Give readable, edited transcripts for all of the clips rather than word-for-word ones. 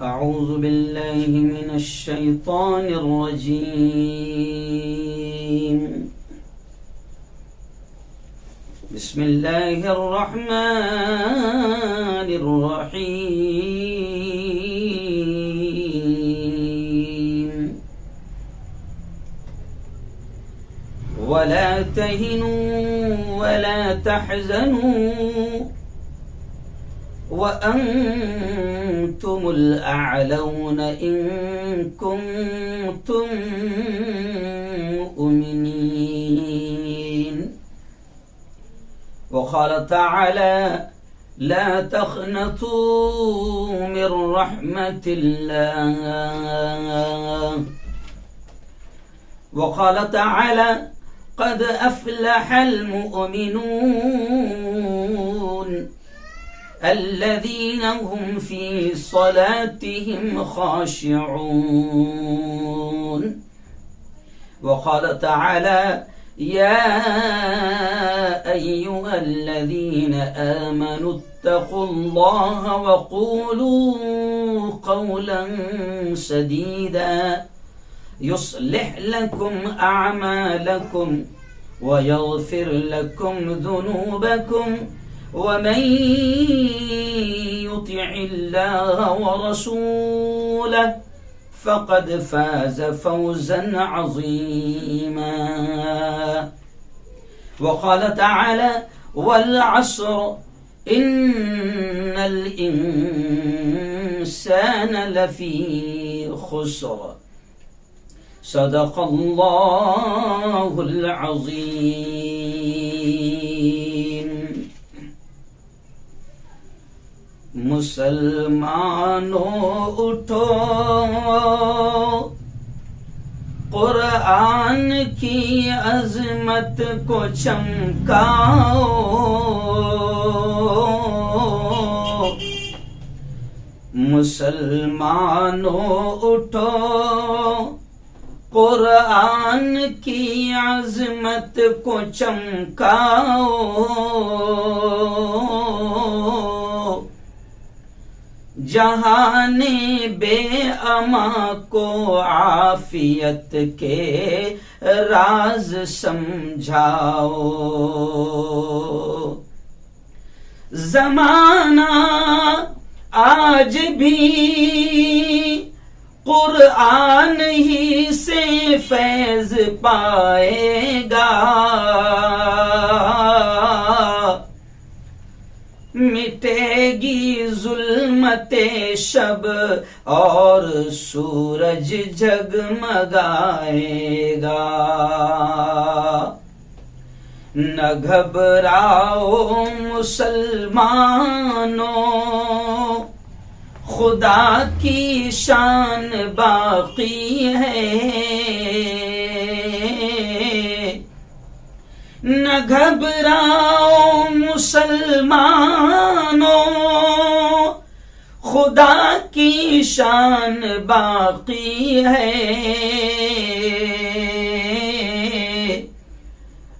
أعوذ بالله من الشيطان الرجيم. بسم الله الرحمن الرحيم. ولا تهنوا ولا تحزنوا وأنتم الأعلون إن كنتم مؤمنين. وقال تعالى لا تقنطوا من رحمة الله. وقال تعالى قد أفلح المؤمنون الذين هم في صلاتهم خاشعون. وقال تعالى يا أيها الذين آمنوا اتقوا الله وقولوا قولا سديدا يصلح لكم أعمالكم ويغفر لكم ذنوبكم ومن يطع الله ورسوله فقد فاز فوزا عظيما. وقال تعالى والعصر إن الإنسان لفي خسر. صدق الله العظيم. مسلمانوں اٹھو قرآن کی عظمت کو چمکاؤ. مسلمانوں اٹھو قرآن کی عظمت کو چمکاؤ. جہان بے اما کو عافیت کے راز سمجھاؤ. زمانہ آج بھی قرآن ہی سے فیض پائے گا. مٹے گی ظلمت شب اور سورج جگمگائے گا. نہ گھبراؤ مسلمانوں خدا کی شان باقی ہے. نہ گھبراؤ مسلمانوں خدا کی شان باقی ہے.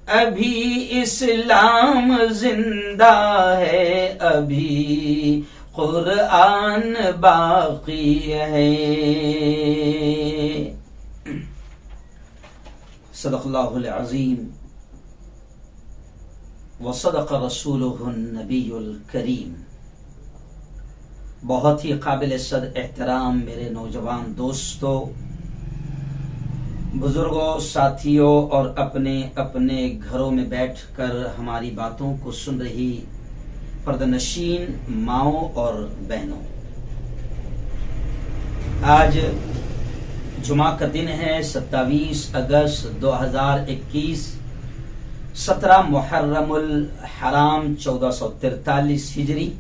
ابھی اسلام زندہ ہے ابھی قرآن باقی ہے. صدق اللہ العظیم وصدق رسولہ النبی الکریم. بہت ہی قابل صد احترام میرے نوجوان دوستوں، بزرگوں، ساتھیوں اور اپنے اپنے گھروں میں بیٹھ کر ہماری باتوں کو سن رہی پردنشین ماؤں اور بہنوں، آج جمعہ کا دن ہے 27 اگست 2021، 17 محرم الحرام 1443 ہجری.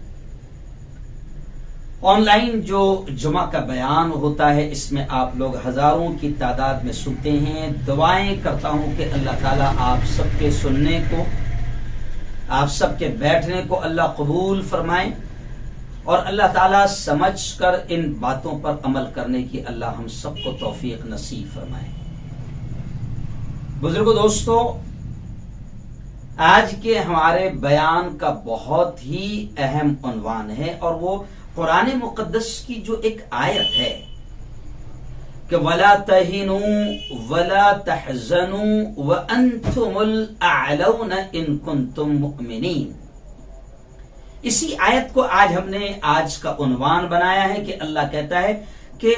آن لائن جو جمعہ کا بیان ہوتا ہے اس میں آپ لوگ ہزاروں کی تعداد میں سنتے ہیں. دعائیں کرتا ہوں کہ اللہ تعالیٰ آپ سب کے سننے کو، آپ سب کے بیٹھنے کو اللہ قبول فرمائے اور اللہ تعالیٰ سمجھ کر ان باتوں پر عمل کرنے کی اللہ ہم سب کو توفیق نصیب فرمائے. بزرگوں، دوستوں، آج کے ہمارے بیان کا بہت ہی اہم عنوان ہے اور وہ قرآن مقدس کی جو ایک آیت ہے کہ وَلَا تَهِنُوا وَلَا تَحْزَنُوا وَأَنْتُمُ الْأَعْلَوْنَ إِن كُنتُم مُؤْمِنِينَ، اسی آیت کو آج ہم نے آج کا عنوان بنایا ہے کہ اللہ کہتا ہے کہ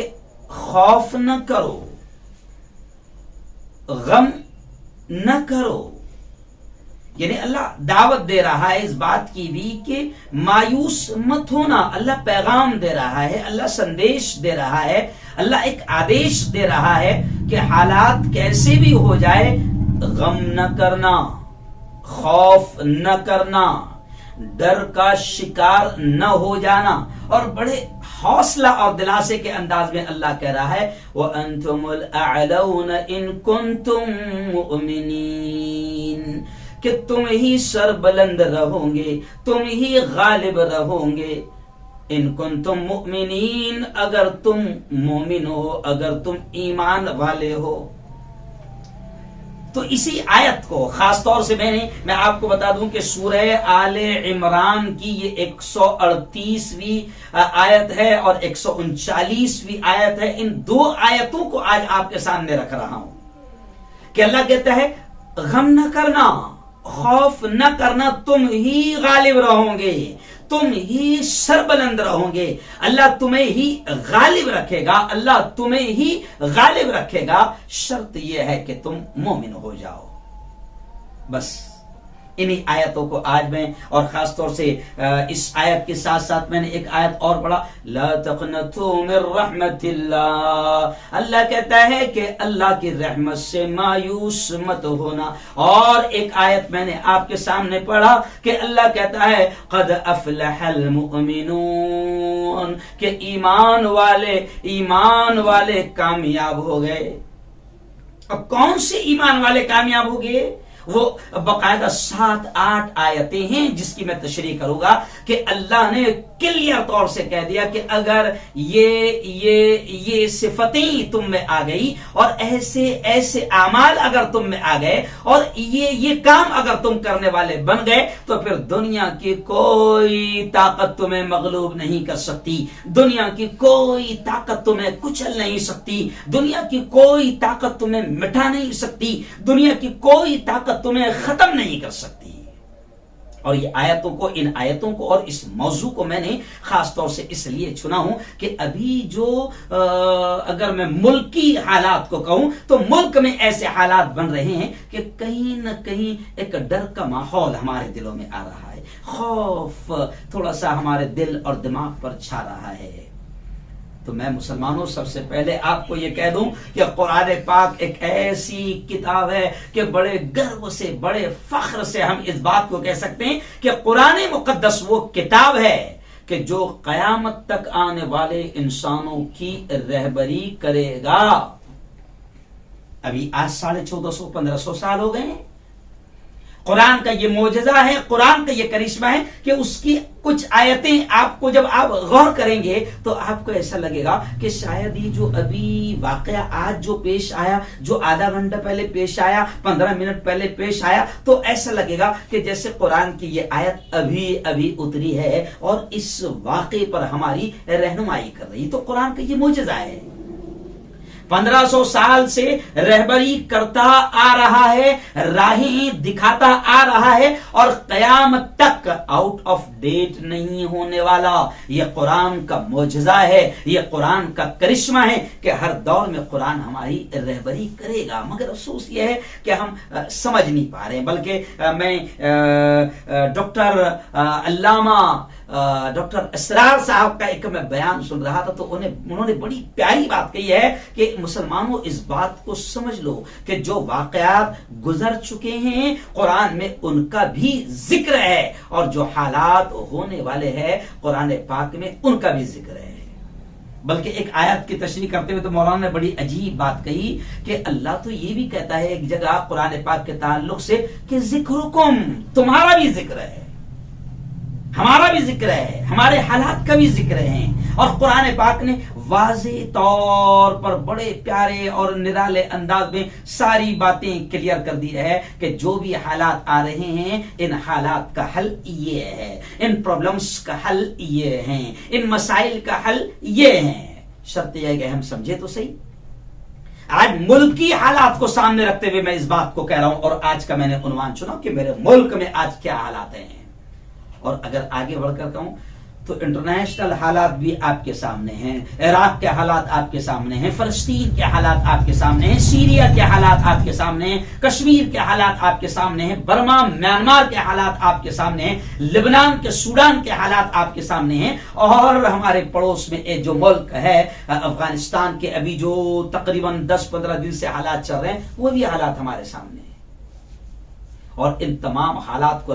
خوف نہ کرو، غم نہ کرو، یعنی اللہ دعوت دے رہا ہے اس بات کی بھی کہ مایوس مت ہونا۔ اللہ پیغام دے رہا ہے، اللہ سندیش دے رہا ہے، اللہ ایک آدیش دے رہا ہے کہ حالات کیسے بھی ہو جائے غم نہ کرنا، خوف نہ کرنا، ڈر کا شکار نہ ہو جانا، اور بڑے حوصلہ اور دلاسے کے انداز میں اللہ کہہ رہا ہے وَأَنْتُمُ الْأَعْلَوْنَ إِن كُنتُم مُؤْمِنِينَ، کہ تم ہی سربلند رہو گے، تم ہی غالب رہو گے، ان کنتم مؤمنین، اگر تم مومن ہو، اگر تم ایمان والے ہو۔ تو اسی آیت کو خاص طور سے میں آپ کو بتا دوں کہ سورہ آل عمران کی یہ 138ویں آیت ہے اور 139ویں آیت ہے، ان دو آیتوں کو آج آپ کے سامنے رکھ رہا ہوں کہ اللہ کہتا ہے غم نہ کرنا، خوف نہ کرنا، تم ہی غالب رہو گے، تم ہی سربلند رہو گے، اللہ تمہیں ہی غالب رکھے گا، اللہ تمہیں ہی غالب رکھے گا، شرط یہ ہے کہ تم مومن ہو جاؤ۔ بس انہی آیتوں کو آج میں اور خاص طور سے اس آیت کے ساتھ ساتھ میں نے ایک آیت اور پڑھا، لا تقنطوا من رحمت اللہ، اللہ کہتا ہے کہ اللہ کی رحمت سے مایوس مت ہونا۔ اور ایک آیت میں نے آپ کے سامنے پڑھا کہ اللہ کہتا ہے قد افلح المؤمنون، کہ ایمان والے کامیاب ہو گئے۔ اب کون سے ایمان والے کامیاب ہو گئے؟ وہ باقاعدہ 7-8 آیتیں ہیں جس کی میں تشریح کروں گا کہ اللہ نے کلیئر طور سے کہہ دیا کہ اگر یہ صفتیں تم میں آ گئی اور ایسے اعمال اگر تم میں آ گئے اور یہ کام اگر تم کرنے والے بن گئے تو پھر دنیا کی کوئی طاقت تمہیں مغلوب نہیں کر سکتی، دنیا کی کوئی طاقت تمہیں کچل نہیں سکتی، دنیا کی کوئی طاقت تمہیں مٹا نہیں سکتی، دنیا کی کوئی طاقت تمہیں ختم نہیں کر سکتی۔ اور یہ ان آیتوں کو اور اس موضوع کو میں نے خاص طور سے اس لیے چنا ہوں کہ ابھی جو اگر میں ملکی حالات کو کہوں تو ملک میں ایسے حالات بن رہے ہیں کہ کہیں نہ کہیں ایک ڈر کا ماحول ہمارے دلوں میں آ رہا ہے، خوف تھوڑا سا ہمارے دل اور دماغ پر چھا رہا ہے۔ تو میں مسلمانوں سب سے پہلے آپ کو یہ کہہ دوں کہ قرآن پاک ایک ایسی کتاب ہے کہ بڑے گرو سے، بڑے فخر سے ہم اس بات کو کہہ سکتے ہیں کہ قرآن مقدس وہ کتاب ہے کہ جو قیامت تک آنے والے انسانوں کی رہبری کرے گا۔ ابھی آج 1450-1500 سال ہو گئے ہیں، قرآن کا یہ معجزہ ہے، قرآن کا یہ کرشمہ ہے کہ اس کی کچھ آیتیں آپ کو جب آپ غور کریں گے تو آپ کو ایسا لگے گا کہ شاید یہ جو ابھی واقعہ آج جو پیش آیا، جو آدھا گھنٹہ پہلے پیش آیا، 15 منٹ پہلے پیش آیا، تو ایسا لگے گا کہ جیسے قرآن کی یہ آیت ابھی اتری ہے اور اس واقعے پر ہماری رہنمائی کر رہی۔ تو قرآن کا یہ معجزہ ہے، 1500 سال سے رہبری کرتا آ رہا ہے، راہیں دکھاتا آ رہا ہے اور قیامت تک آؤٹ آف ڈیٹ نہیں ہونے والا۔ یہ قرآن کا معجزہ ہے، یہ قرآن کا کرشمہ ہے کہ ہر دور میں قرآن ہماری رہبری کرے گا۔ مگر افسوس یہ ہے کہ ہم سمجھ نہیں پا رہے ہیں۔ بلکہ میں ڈاکٹر علامہ ڈاکٹر اسرار صاحب کا ایک میں بیان سن رہا تھا تو انہوں نے بڑی پیاری بات کہی ہے کہ مسلمانوں اس بات کو سمجھ لو کہ جو واقعات گزر چکے ہیں قرآن میں ان کا بھی ذکر ہے اور جو حالات ہونے والے ہیں قرآن پاک میں ان کا بھی ذکر ہے۔ بلکہ ایک آیت کی تشریح کرتے ہوئے تو مولانا نے بڑی عجیب بات کہی کہ اللہ تو یہ بھی کہتا ہے ایک جگہ قرآن پاک کے تعلق سے کہ ذکرکم، تمہارا بھی ذکر ہے۔ ہمارا بھی ذکر ہے، ہمارے حالات کا بھی ذکر ہے، اور قرآن پاک نے واضح طور پر بڑے پیارے اور نرالے انداز میں ساری باتیں کلیئر کر دی ہے کہ جو بھی حالات آ رہے ہیں ان حالات کا حل یہ ہے، ان پرابلمز کا حل یہ ہیں، ان مسائل کا حل یہ ہیں۔ شرط یہ ہے کہ ہم سمجھے تو صحیح۔ آج ملکی حالات کو سامنے رکھتے ہوئے میں اس بات کو کہہ رہا ہوں، اور آج کا میں نے عنوان چنا کہ میرے ملک میں آج کیا حالات ہیں، اور اگر آگے بڑھ کر کہوں تو انٹرنیشنل حالات بھی آپ کے سامنے ہیں، عراق کے حالات آپ کے سامنے ہیں، فلسطین کے حالات آپ کے سامنے ہیں، سیریا کے حالات آپ کے سامنے ہیں، کشمیر کے حالات آپ کے سامنے ہیں، برما میانمار کے حالات آپ کے سامنے ہیں، لبنان کے سوڈان کے حالات آپ کے سامنے ہیں، اور ہمارے پڑوس میں جو ملک ہے افغانستان کے ابھی جو تقریباً 10-15 دن سے حالات چل رہے ہیں وہ بھی حالات ہمارے سامنے ہیں۔ اور ان تمام حالات کو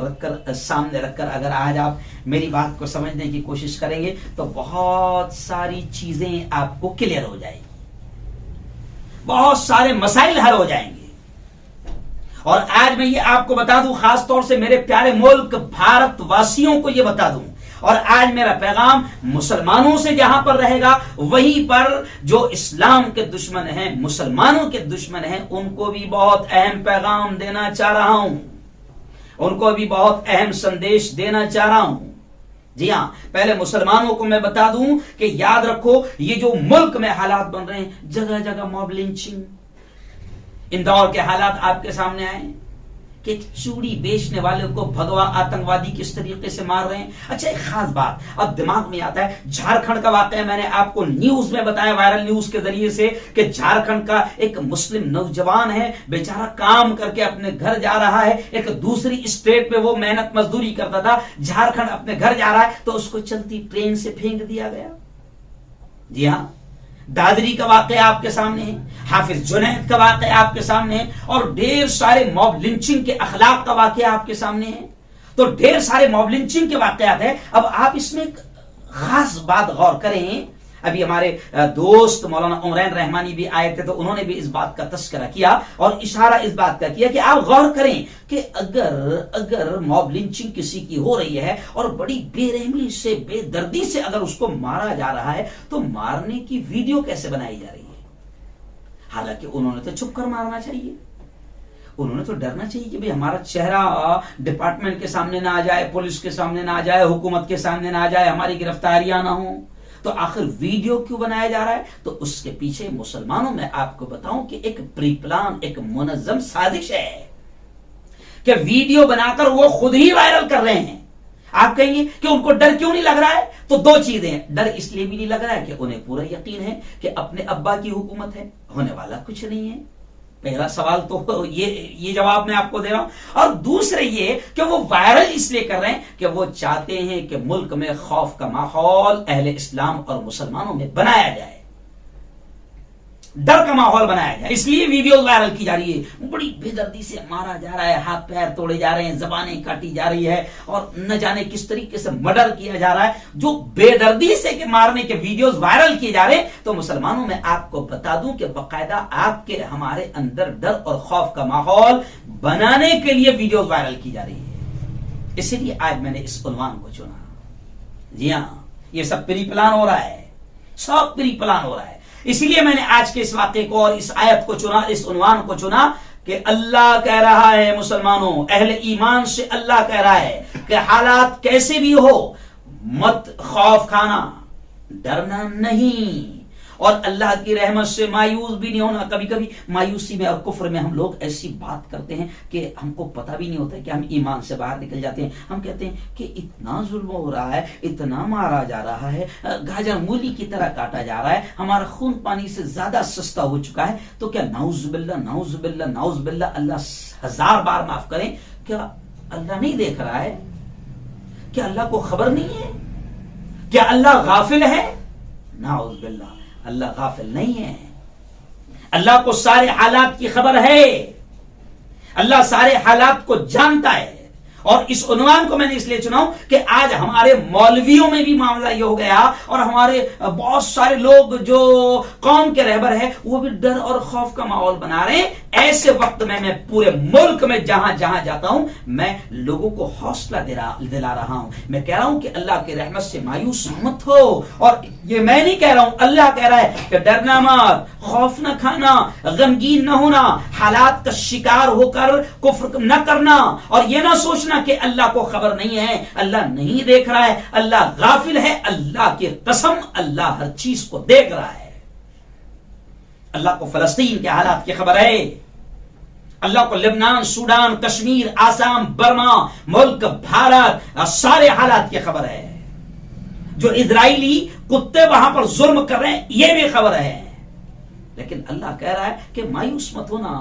سامنے رکھ کر اگر آج آپ میری بات کو سمجھنے کی کوشش کریں گے تو بہت ساری چیزیں آپ کو کلیئر ہو جائیں گی، بہت سارے مسائل حل ہو جائیں گے۔ اور آج میں یہ آپ کو بتا دوں، خاص طور سے میرے پیارے ملک بھارت واسیوں کو یہ بتا دوں، اور آج میرا پیغام مسلمانوں سے جہاں پر رہے گا وہیں پر جو اسلام کے دشمن ہیں، مسلمانوں کے دشمن ہیں، ان کو بھی بہت اہم پیغام دینا چاہ رہا ہوں، ان کو بھی بہت اہم سندیش دینا چاہ رہا ہوں۔ جی ہاں، پہلے مسلمانوں کو میں بتا دوں کہ یاد رکھو یہ جو ملک میں حالات بن رہے ہیں، جگہ جگہ موب لنچنگ، اندور کے حالات آپ کے سامنے آئے کہ چوڑی بیچنے والے کو بھگوا آتنکوادی کس طریقے سے مار رہے ہیں۔ اچھا ایک خاص بات اب دماغ میں آتا ہے، جھارکھنڈ کا واقعہ میں نے آپ کو نیوز میں بتایا، وائرل نیوز کے ذریعے سے، کہ جھارکھنڈ کا ایک مسلم نوجوان ہے، بیچارہ کام کر کے اپنے گھر جا رہا ہے، ایک دوسری اسٹیٹ میں وہ محنت مزدوری کرتا تھا، جھارکھنڈ اپنے گھر جا رہا ہے تو اس کو چلتی ٹرین سے پھینک دیا گیا۔ جی ہاں، دادری کا واقعہ آپ کے سامنے ہے، حافظ جنید کا واقعہ آپ کے سامنے ہے، اور ڈھیر سارے موب لنچنگ کے اخلاق کا واقعہ آپ کے سامنے ہے۔ تو ڈھیر سارے موب لنچنگ کے واقعات ہیں۔ اب آپ اس میں ایک خاص بات غور کریں، ابھی ہمارے دوست مولانا عمرین رحمانی بھی آئے تھے تو انہوں نے بھی اس بات کا تذکرہ کیا اور اشارہ اس بات کا کیا کہ آپ غور کریں کہ اگر موب لنچنگ کسی کی ہو رہی ہے اور بڑی بے رحمی سے، بے دردی سے اگر اس کو مارا جا رہا ہے تو مارنے کی ویڈیو کیسے بنائی جا رہی ہے؟ حالانکہ انہوں نے تو چھپ کر مارنا چاہیے، انہوں نے تو ڈرنا چاہیے کہ بھئی ہمارا چہرہ ڈپارٹمنٹ کے سامنے نہ آ جائے، پولیس کے سامنے نہ آ جائے، حکومت کے سامنے نہ آ جائے، ہماری گرفتاریاں نہ ہوں۔ تو آخر ویڈیو کیوں بنایا جا رہا ہے؟ تو اس کے پیچھے مسلمانوں میں آپ کو بتاؤں کہ ایک پری پلان، ایک منظم سازش ہے کہ ویڈیو بنا کر وہ خود ہی وائرل کر رہے ہیں۔ آپ کہیں گے کہ ان کو ڈر کیوں نہیں لگ رہا ہے؟ تو دو چیزیں، ڈر اس لیے بھی نہیں لگ رہا ہے کہ انہیں پورا یقین ہے کہ اپنے ابا کی حکومت ہے، ہونے والا کچھ نہیں ہے۔ پہلا سوال تو یہ جواب میں آپ کو دے رہا ہوں، اور دوسرے یہ کہ وہ وائرل اس لیے کر رہے ہیں کہ وہ چاہتے ہیں کہ ملک میں خوف کا ماحول اہل اسلام اور مسلمانوں میں بنایا جائے، ڈر کا ماحول بنایا جائے، اس لیے ویڈیو وائرل کی جا رہی ہے۔ بڑی بے دردی سے مارا جا رہا ہے، ہاتھ پیر توڑے جا رہے ہیں، زبانیں کاٹی جا رہی ہے، اور نہ جانے کس طریقے سے مرڈر کیا جا رہا ہے۔ جو بے دردی سے کہ مارنے کے ویڈیوز وائرل کیے جا رہے ہیں، تو مسلمانوں میں آپ کو بتا دوں کہ باقاعدہ آپ کے ہمارے اندر ڈر اور خوف کا ماحول بنانے کے لیے ویڈیوز وائرل کی جا رہی ہے۔ اسی لیے آج میں نے اس عنوان کو چنا۔ جی ہاں، یہ سب پری پلان ہو رہا ہے، سب پری پلان ہو رہا ہے۔ اسی لیے میں نے آج کے اس واقعے کو اور اس آیت کو چنا، اس عنوان کو چنا کہ اللہ کہہ رہا ہے مسلمانوں، اہل ایمان سے اللہ کہہ رہا ہے کہ حالات کیسے بھی ہو مت خوف کھانا، ڈرنا نہیں، اور اللہ کی رحمت سے مایوس بھی نہیں ہونا۔ کبھی کبھی مایوسی میں اور کفر میں ہم لوگ ایسی بات کرتے ہیں کہ ہم کو پتہ بھی نہیں ہوتا کہ ہم ایمان سے باہر نکل جاتے ہیں۔ ہم کہتے ہیں کہ اتنا ظلم ہو رہا ہے، اتنا مارا جا رہا ہے، گاجر مولی کی طرح کاٹا جا رہا ہے، ہمارا خون پانی سے زیادہ سستا ہو چکا ہے، تو کیا نعوذ باللہ نعوذ باللہ نعوذ باللہ، اللہ 1000 بار معاف کریں، کیا اللہ نہیں دیکھ رہا ہے؟ کیا اللہ کو خبر نہیں ہے؟ کیا اللہ غافل ہے؟ نعوذ باللہ، اللہ غافل نہیں ہے۔ اللہ کو سارے حالات کی خبر ہے، اللہ سارے حالات کو جانتا ہے، اور اس عنوان کو میں نے اس لیے چنا ہوں کہ آج ہمارے مولویوں میں بھی معاملہ یہ ہو گیا اور ہمارے بہت سارے لوگ جو قوم کے رہبر ہیں وہ بھی ڈر اور خوف کا ماحول بنا رہے ہیں. ایسے وقت میں پورے ملک میں جہاں جہاں جاتا ہوں میں لوگوں کو حوصلہ دلا رہا ہوں. میں کہہ رہا ہوں کہ اللہ کی رحمت سے مایوس مت ہو. اور یہ میں نہیں کہہ رہا ہوں, اللہ کہہ رہا ہے کہ ڈرنا مت, خوف نہ کھانا, غمگین نہ ہونا, حالات کا شکار ہو کر کفر نہ کرنا اور یہ نہ سوچنا کہ اللہ کو خبر نہیں ہے, اللہ نہیں دیکھ رہا ہے, اللہ غافل ہے. اللہ کی قسم اللہ ہر چیز کو دیکھ رہا ہے. اللہ کو فلسطین کے حالات کی خبر ہے, اللہ کو لبنان, سوڈان, کشمیر, آسام, برما, ملک بھارت سارے حالات کی خبر ہے. جو اسرائیلی کتے وہاں پر ظلم کر رہے ہیں یہ بھی خبر ہے. لیکن اللہ کہہ رہا ہے کہ مایوس مت ہونا.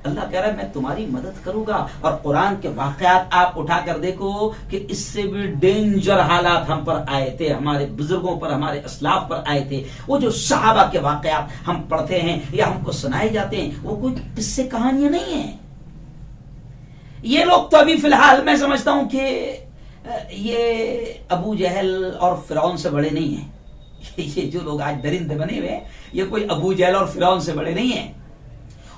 اللہ کہہ رہا ہے میں تمہاری مدد کروں گا. اور قرآن کے واقعات آپ اٹھا کر دیکھو کہ اس سے بھی ڈینجر حالات ہم پر آئے تھے, ہمارے بزرگوں پر, ہمارے اسلاف پر آئے تھے. وہ جو صحابہ کے واقعات ہم پڑھتے ہیں یا ہم کو سنائے جاتے ہیں وہ کوئی قصے کہانیاں نہیں ہیں. یہ لوگ تو ابھی فی الحال میں سمجھتا ہوں کہ یہ ابو جہل اور فرعون سے بڑے نہیں ہیں. یہ جو لوگ آج درندے بنے ہوئے ہیں یہ کوئی ابو جہل اور فرعون سے بڑے نہیں ہیں.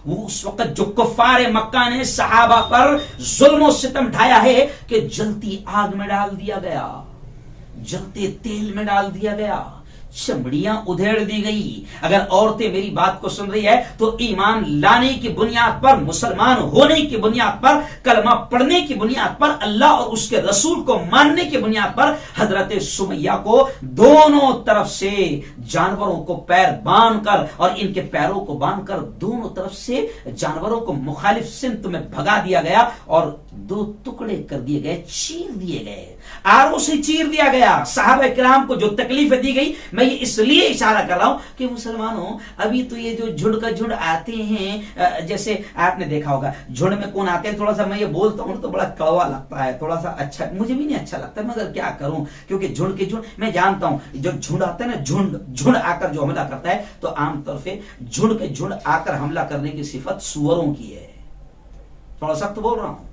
وہ اس وقت جو کفار مکہ نے صحابہ پر ظلم و ستم ڈھایا ہے کہ جلتی آگ میں ڈال دیا گیا, جلتے تیل میں ڈال دیا گیا, چمڑیاں ادھیڑ دی گئی. اگر عورتیں میری بات کو سن رہی ہے تو ایمان لانے کی بنیاد پر, مسلمان ہونے کی بنیاد پر, کلمہ پڑھنے کی بنیاد پر, اللہ اور اس کے رسول کو ماننے کی بنیاد پر حضرت سمیہ کو دونوں طرف سے جانوروں کو پیر باندھ کر اور ان کے پیروں کو باندھ کر دونوں طرف سے جانوروں کو مخالف سمت میں بھگا دیا گیا اور دو ٹکڑے کر دیے گئے, چیر دیے گئے, آروں سے چیر دیا گیا. صحابہ کرام کو جو تکلیفیں دی گئی, میں یہ اس لیے اشارہ کر رہا ہوں کہ مسلمانوں ابھی تو یہ جو جھنڈ کا جھنڈ آتے ہیں, جیسے آپ نے دیکھا ہوگا جھنڈ میں کون آتے ہیں, تھوڑا سا میں یہ بولتا ہوں تو بڑا کڑوا لگتا ہے, تھوڑا سا اچھا مجھے بھی نہیں اچھا لگتا, مگر کیا کروں کیونکہ جھنڈ کے جھنڈ میں جانتا ہوں. جو جھنڈ آتا ہے نا, جھنڈ آ کر جو حملہ کرتا ہے تو عام طور پہ جھنڈ کے جھنڈ آ کر حملہ کرنے کی صفت سوروں کی ہے. تھوڑا سخت بول رہا ہوں,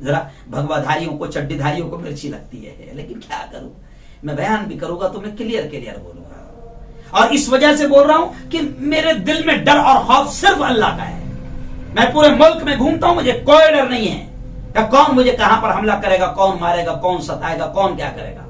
ذرا بھگوا دھاریوں کو, چڈی دھاریوں کو مرچی لگتی ہے, لیکن کیا کروں, میں بیان بھی کروں گا تو میں کلیئر بولوں گا. اور اس وجہ سے بول رہا ہوں کہ میرے دل میں ڈر اور خوف صرف اللہ کا ہے. میں پورے ملک میں گھومتا ہوں, مجھے کوئی ڈر نہیں ہے کہ کون مجھے کہاں پر حملہ کرے گا, کون مارے گا, کون ستائے گا, کون کیا کرے گا.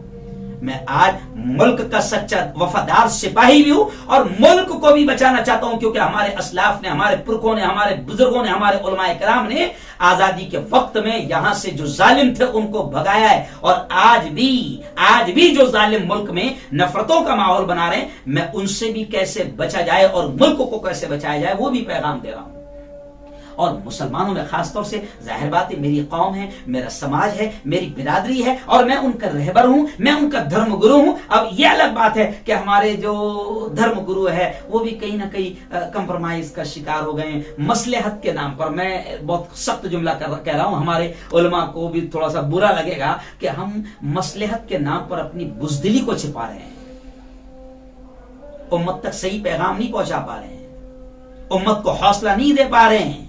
میں آج ملک کا سچا وفادار سپاہی بھی ہوں اور ملک کو بھی بچانا چاہتا ہوں, کیونکہ ہمارے اسلاف نے, ہمارے پرکھوں نے, ہمارے بزرگوں نے, ہمارے علماء کرام نے آزادی کے وقت میں یہاں سے جو ظالم تھے ان کو بھگایا ہے. اور آج بھی جو ظالم ملک میں نفرتوں کا ماحول بنا رہے ہیں, میں ان سے بھی کیسے بچا جائے اور ملک کو کیسے بچایا جائے وہ بھی پیغام دے رہا ہوں. اور مسلمانوں میں خاص طور سے ظاہر بات ہے میری قوم ہے, میرا سماج ہے, میری برادری ہے اور میں ان کا رہبر ہوں, میں ان کا دھرم گرو ہوں. اب یہ الگ بات ہے کہ ہمارے جو دھرم گرو ہے وہ بھی کہیں نہ کہیں کمپرومائز کا شکار ہو گئے ہیں مصلحت کے نام پر. میں بہت سخت جملہ کہہ رہا ہوں, ہمارے علماء کو بھی تھوڑا سا برا لگے گا کہ ہم مصلحت کے نام پر اپنی بزدلی کو چھپا رہے ہیں, امت تک صحیح پیغام نہیں پہنچا پا رہے ہیں, امت کو حوصلہ نہیں دے پا رہے ہیں,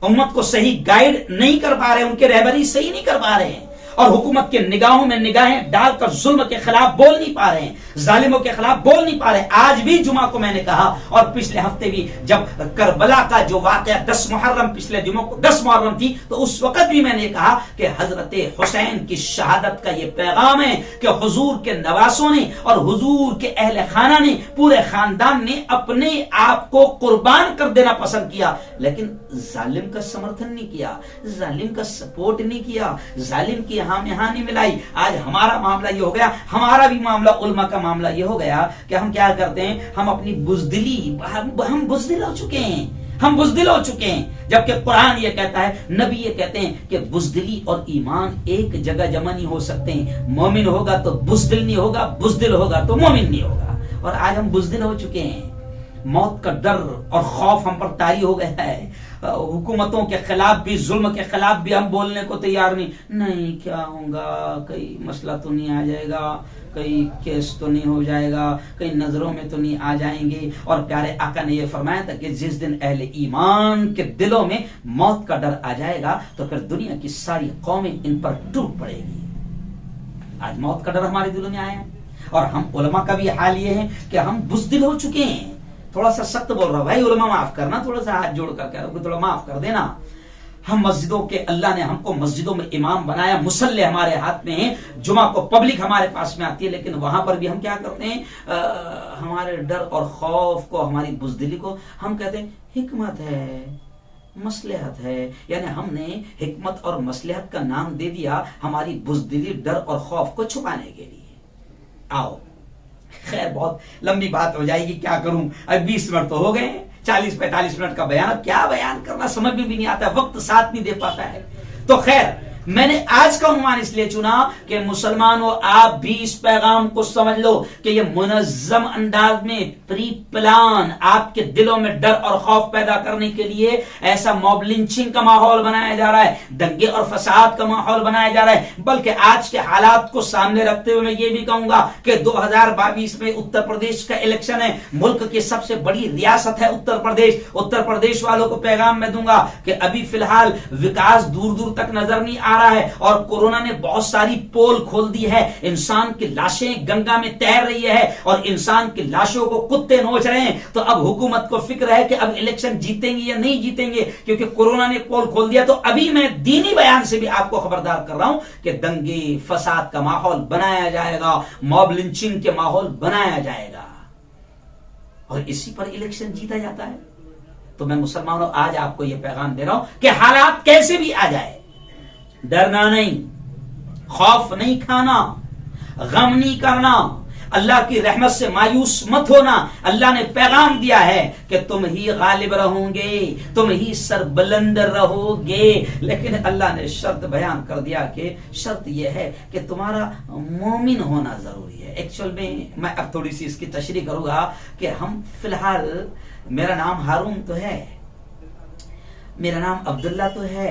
امت کو صحیح گائیڈ نہیں کر پا رہے, ان کے رہبری صحیح نہیں کر پا رہے ہیں, اور حکومت کے نگاہوں میں نگاہیں ڈال کر ظلم کے خلاف بول نہیں پا رہے ہیں, ظالموں کے خلاف بول نہیں پا رہے. آج بھی جمعہ کو میں نے کہا اور پچھلے ہفتے بھی جب کربلا کا جو واقعہ 10 محرم, پچھلے جمعہ کو 10 محرم تھی, تو اس وقت بھی میں نے کہا کہ حضرت حسین کی شہادت کا یہ پیغام ہے کہ حضور کے نواسوں نے اور حضور کے اہل خانہ نے, پورے خاندان نے اپنے آپ کو قربان کر دینا پسند کیا, لیکن ظالم کا سمرتھن نہیں کیا, ظالم کا سپورٹ نہیں کیا, ظالم کی ہاں میں ہاں نہیں ملائی. آج ہمارا معاملہ یہ ہو گیا, ہمارا بھی معاملہ, علماء کا معاملہ یہ ہو گیا کہ ہم کیا کرتے ہیں, ہم اپنی بزدلی, ہم بزدل ہو چکے ہیں, ہم بزدل ہو چکے ہیں. جبکہ قرآن یہ کہتا ہے, نبی یہ کہتے ہیں کہ بزدلی اور ایمان ایک جگہ جمع نہیں ہو سکتے ہیں. مومن ہوگا تو بزدل نہیں ہوگا, بزدل ہوگا تو مومن نہیں ہوگا. اور آج ہم بزدل ہو چکے ہیں, موت کا ڈر اور خوف ہم پر طاری ہو گیا ہے. حکومتوں کے خلاف بھی، ظلم کے خلاف بھی ہم بولنے کو تیار نہیں کیا ہوگا، کئی مسئلہ تو نہیں آ جائے گا، کئی کیس تو نہیں ہو جائے گا، کئی نظروں میں تو نہیں آ جائیں گے. اور پیارے آقا نے یہ فرمایا تھا کہ جس دن اہل ایمان کے دلوں میں موت کا ڈر آ جائے گا تو پھر دنیا کی ساری قومیں ان پر ٹوٹ پڑے گی. آج موت کا ڈر ہمارے دلوں میں آیا ہے، اور ہم علماء کا بھی حال یہ ہے کہ ہم بزدل ہو چکے ہیں. تھوڑا سا سخت بول رہا ہوں بھائی، علماء معاف کرنا، تھوڑا سا ہاتھ جوڑ کر کہ تھوڑا معاف کر دینا. ہم مسجدوں کے، اللہ نے ہم کو مسجدوں میں امام بنایا، مصلی ہمارے ہاتھ میں ہیں، جمعہ کو پبلک ہمارے پاس میں آتی ہے، لیکن وہاں پر بھی ہم کیا کرتے ہیں؟ ہمارے ڈر اور خوف کو، ہماری بزدلی کو ہم کہتے ہیں حکمت ہے، مصلحت ہے. یعنی ہم نے حکمت اور مصلحت کا نام دے دیا ہماری بزدلی، ڈر اور خوف کو چھپانے کے لیے. آؤ خیر، بہت لمبی بات ہو جائے گی، کیا کروں، اب 20 منٹ تو ہو گئے، 40-45 منٹ کا بیان، اب کیا بیان کرنا سمجھ میں بھی نہیں آتا، وقت ساتھ نہیں دے پاتا ہے. تو خیر، میں نے آج کا عنوان اس لیے چنا کہ مسلمانوں آپ بھی اس پیغام کو سمجھ لو کہ یہ منظم انداز میں پری پلان آپ کے دلوں میں ڈر اور خوف پیدا کرنے کے لیے ایسا موب لنچنگ کا ماحول بنایا جا رہا ہے، دنگے اور فساد کا ماحول بنایا جا رہا ہے. بلکہ آج کے حالات کو سامنے رکھتے ہوئے میں یہ بھی کہوں گا کہ 2022 میں اتر پردیش کا الیکشن ہے، ملک کی سب سے بڑی ریاست ہے اتر پردیش. اتر پردیش والوں کو پیغام میں دوں گا کہ ابھی فی الحال وکاس دور دور تک نظر نہیں آ رہا ہے، اور کورونا نے بہت ساری پول کھول دی ہے. انسان کی لاشیں گنگا میں تیر رہی ہے اور انسان کی لاشوں کو کتے نوچ رہے ہیں. تو اب حکومت کو فکر ہے کہ اب الیکشن جیتیں گے یا نہیں جیتیں گے، کیونکہ کورونا نے پول کھول دیا. تو ابھی میں دینی بیان سے بھی آپ کو خبردار کر رہا ہوں کہ دنگے فساد کا ماحول بنایا جائے گا، موب لنچنگ کے ماحول بنایا جائے گا، اور اسی پر الیکشن جیتا جاتا ہے. تو میں مسلمانوں آج آپ کو یہ پیغام دے رہا ہوں کہ حالات کیسے بھی آ جائے، ڈرنا نہیں، خوف نہیں کھانا، غم نہیں کرنا، اللہ کی رحمت سے مایوس مت ہونا. اللہ نے پیغام دیا ہے کہ تم ہی غالب رہو گے، تم ہی سربلند رہو گے. لیکن اللہ نے شرط بیان کر دیا کہ شرط یہ ہے کہ تمہارا مومن ہونا ضروری ہے. ایکچوئل میں اب تھوڑی سی اس کی تشریح کروں گا کہ ہم فی الحال، میرا نام ہارون تو ہے، میرا نام عبداللہ تو ہے،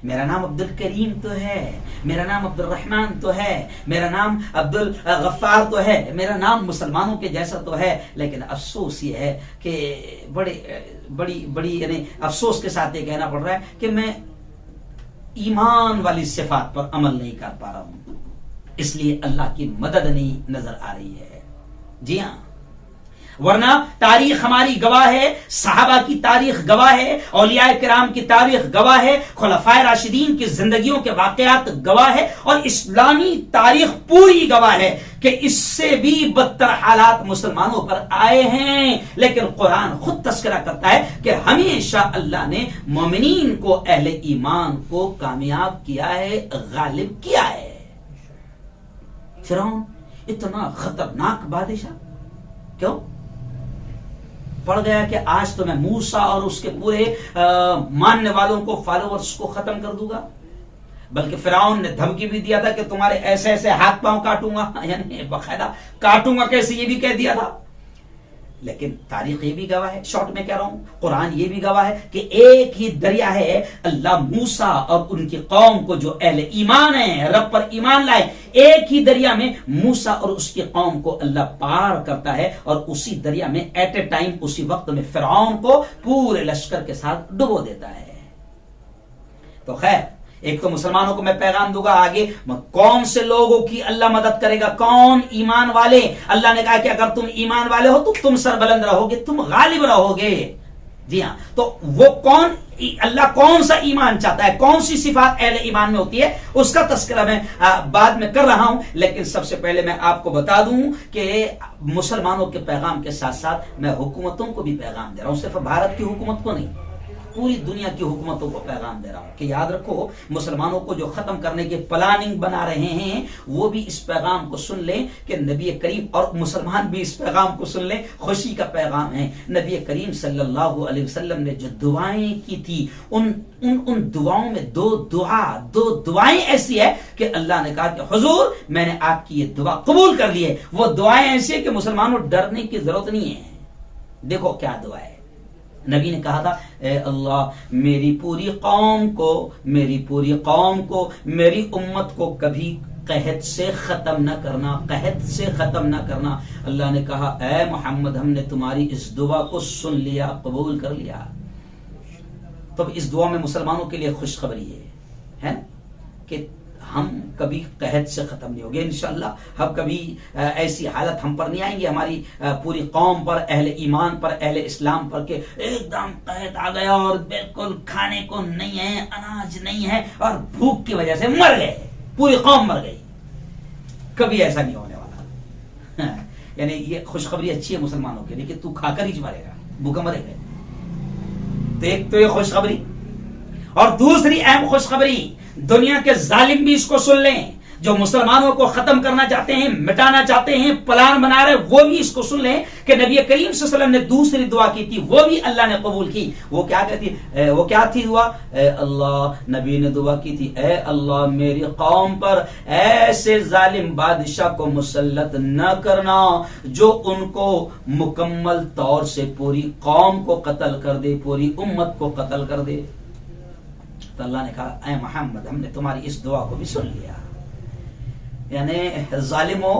میرا نام عبد الکریم تو ہے، میرا نام عبد الرحمن تو ہے، میرا نام عبد الغفار تو ہے، میرا نام مسلمانوں کے جیسا تو ہے. لیکن افسوس یہ ہے کہ بڑی یعنی افسوس کے ساتھ یہ کہنا پڑ رہا ہے کہ میں ایمان والی صفات پر عمل نہیں کر پا رہا ہوں، اس لیے اللہ کی مدد نہیں نظر آ رہی ہے. جی ہاں، ورنہ تاریخ ہماری گواہ ہے، صحابہ کی تاریخ گواہ ہے، اولیاء کرام کی تاریخ گواہ ہے، خلفائے راشدین کی زندگیوں کے واقعات گواہ ہے، اور اسلامی تاریخ پوری گواہ ہے کہ اس سے بھی بدتر حالات مسلمانوں پر آئے ہیں. لیکن قرآن خود تذکرہ کرتا ہے کہ ہمیشہ اللہ نے مومنین کو، اہل ایمان کو کامیاب کیا ہے، غالب کیا ہے. فرعون اتنا خطرناک بادشاہ کیوں پڑ گیا کہ آج تو میں موسیٰ اور اس کے پورے ماننے والوں کو، فالوورز کو ختم کر دوں گا. بلکہ فرعون نے دھمکی بھی دیا تھا کہ تمہارے ایسے ایسے ہاتھ پاؤں کاٹوں گا، یعنی باقاعدہ کاٹوں گا کیسے یہ بھی کہہ دیا تھا. لیکن تاریخ یہ بھی گواہ ہے، شارٹ میں کہہ رہا ہوں، قرآن یہ بھی گواہ ہے کہ ایک ہی دریا ہے. اللہ موسیٰ اور ان کی قوم کو، جو اہل ایمان ہیں، رب پر ایمان لائے، ایک ہی دریا میں موسیٰ اور اس کی قوم کو اللہ پار کرتا ہے، اور اسی دریا میں ایٹ اے ٹائم، اسی وقت میں فرعون کو پورے لشکر کے ساتھ ڈبو دیتا ہے. تو خیر، ایک تو مسلمانوں کو میں پیغام دوں گا آگے کون سے لوگوں کی اللہ مدد کرے گا، کون ایمان والے. اللہ نے کہا کہ اگر تم ایمان والے ہو تو تم سربلند رہو گے، تم غالب رہو گے. جی ہاں، تو وہ کون، اللہ کون سا ایمان چاہتا ہے، کون سی صفات اہل ایمان میں ہوتی ہے، اس کا تذکرہ میں بعد میں کر رہا ہوں. لیکن سب سے پہلے میں آپ کو بتا دوں کہ مسلمانوں کے پیغام کے ساتھ ساتھ میں حکومتوں کو بھی پیغام دے رہا ہوں، صرف بھارت کی حکومت کو نہیں، پوری دنیا کی حکومتوں کو پیغام دے رہا ہوں کہ یاد رکھو، مسلمانوں کو جو ختم کرنے کی پلاننگ بنا رہے ہیں وہ بھی اس پیغام کو سن لیں کہ نبی کریم، اور مسلمان بھی اس پیغام کو سن لیں. خوشی کا پیغام ہے. نبی کریم صلی اللہ علیہ وسلم نے جو دعائیں کی تھی، ان دعاؤں میں دو دعائیں ایسی ہے کہ اللہ نے کہا کہ حضور میں نے آپ کی یہ دعا قبول کر لی ہے. وہ دعائیں ایسی ہے کہ مسلمانوں ڈرنے کی ضرورت نہیں ہے. دیکھو کیا دعا ہے. نبی نے کہا تھا اے اللہ میری پوری قوم کو میری امت کو کبھی قحط سے ختم نہ کرنا. اللہ نے کہا اے محمد ہم نے تمہاری اس دعا کو سن لیا، قبول کر لیا. تو اس دعا میں مسلمانوں کے لیے خوشخبری ہے کہ ہم کبھی قحط سے ختم نہیں ہوگے انشاءاللہ. ہم کبھی ایسی حالت ہم پر نہیں آئیں گے، ہماری پوری قوم پر، اہل ایمان پر، اہل اسلام پر، کہ ایک دم قحط آ گیا اور بالکل کھانے کو نہیں ہے، اناج نہیں ہے اور بھوک کی وجہ سے مر گئے، پوری قوم مر گئی. کبھی ایسا نہیں ہونے والا. یعنی یہ خوشخبری اچھی ہے مسلمانوں کے لیے کہ تو کھا کر ہی مرے گا، بھوکا مرے گا. تو ایک تو یہ خوشخبری، اور دوسری اہم خوشخبری دنیا کے ظالم بھی اس کو سن لیں، جو مسلمانوں کو ختم کرنا چاہتے ہیں، مٹانا چاہتے ہیں، پلان بنا رہے، وہ بھی اس کو سن لیں کہ نبی کریم صلی اللہ علیہ وسلم نے دوسری دعا کی تھی، وہ بھی اللہ نے قبول کی. وہ کیا تھی دعا؟ اے اللہ، نبی نے دعا کی تھی اے اللہ میری قوم پر ایسے ظالم بادشاہ کو مسلط نہ کرنا جو ان کو مکمل طور سے پوری قوم کو قتل کر دے، پوری امت کو قتل کر دے. تو اللہ نے کہا اے محمد ہم نے تمہاری اس دعا کو بھی سن لیا. یعنی ظالموں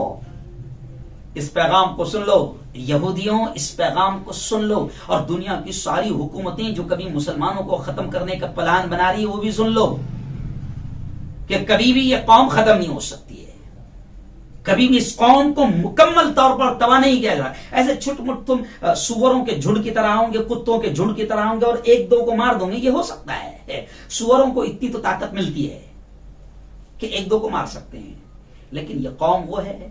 اس پیغام کو سن لو، یہودیوں اس پیغام کو سن لو، اور دنیا کی ساری حکومتیں جو کبھی مسلمانوں کو ختم کرنے کا پلان بنا رہی ہے وہ بھی سن لو کہ کبھی بھی یہ قوم ختم نہیں ہو سکتی ہے، کبھی بھی اس قوم کو مکمل طور پر تباہ نہیں کیا جائے. ایسے چھوٹ موٹ تم سوروں کے جھنڈ کی طرح ہوں گے، کتوں کے جھنڈ کی طرح ہوں گے اور ایک دو کو مار دوں گے، یہ ہو سکتا ہے. سوروں کو اتنی تو طاقت ملتی ہے کہ ایک دو کو مار سکتے ہیں، لیکن یہ قوم وہ ہے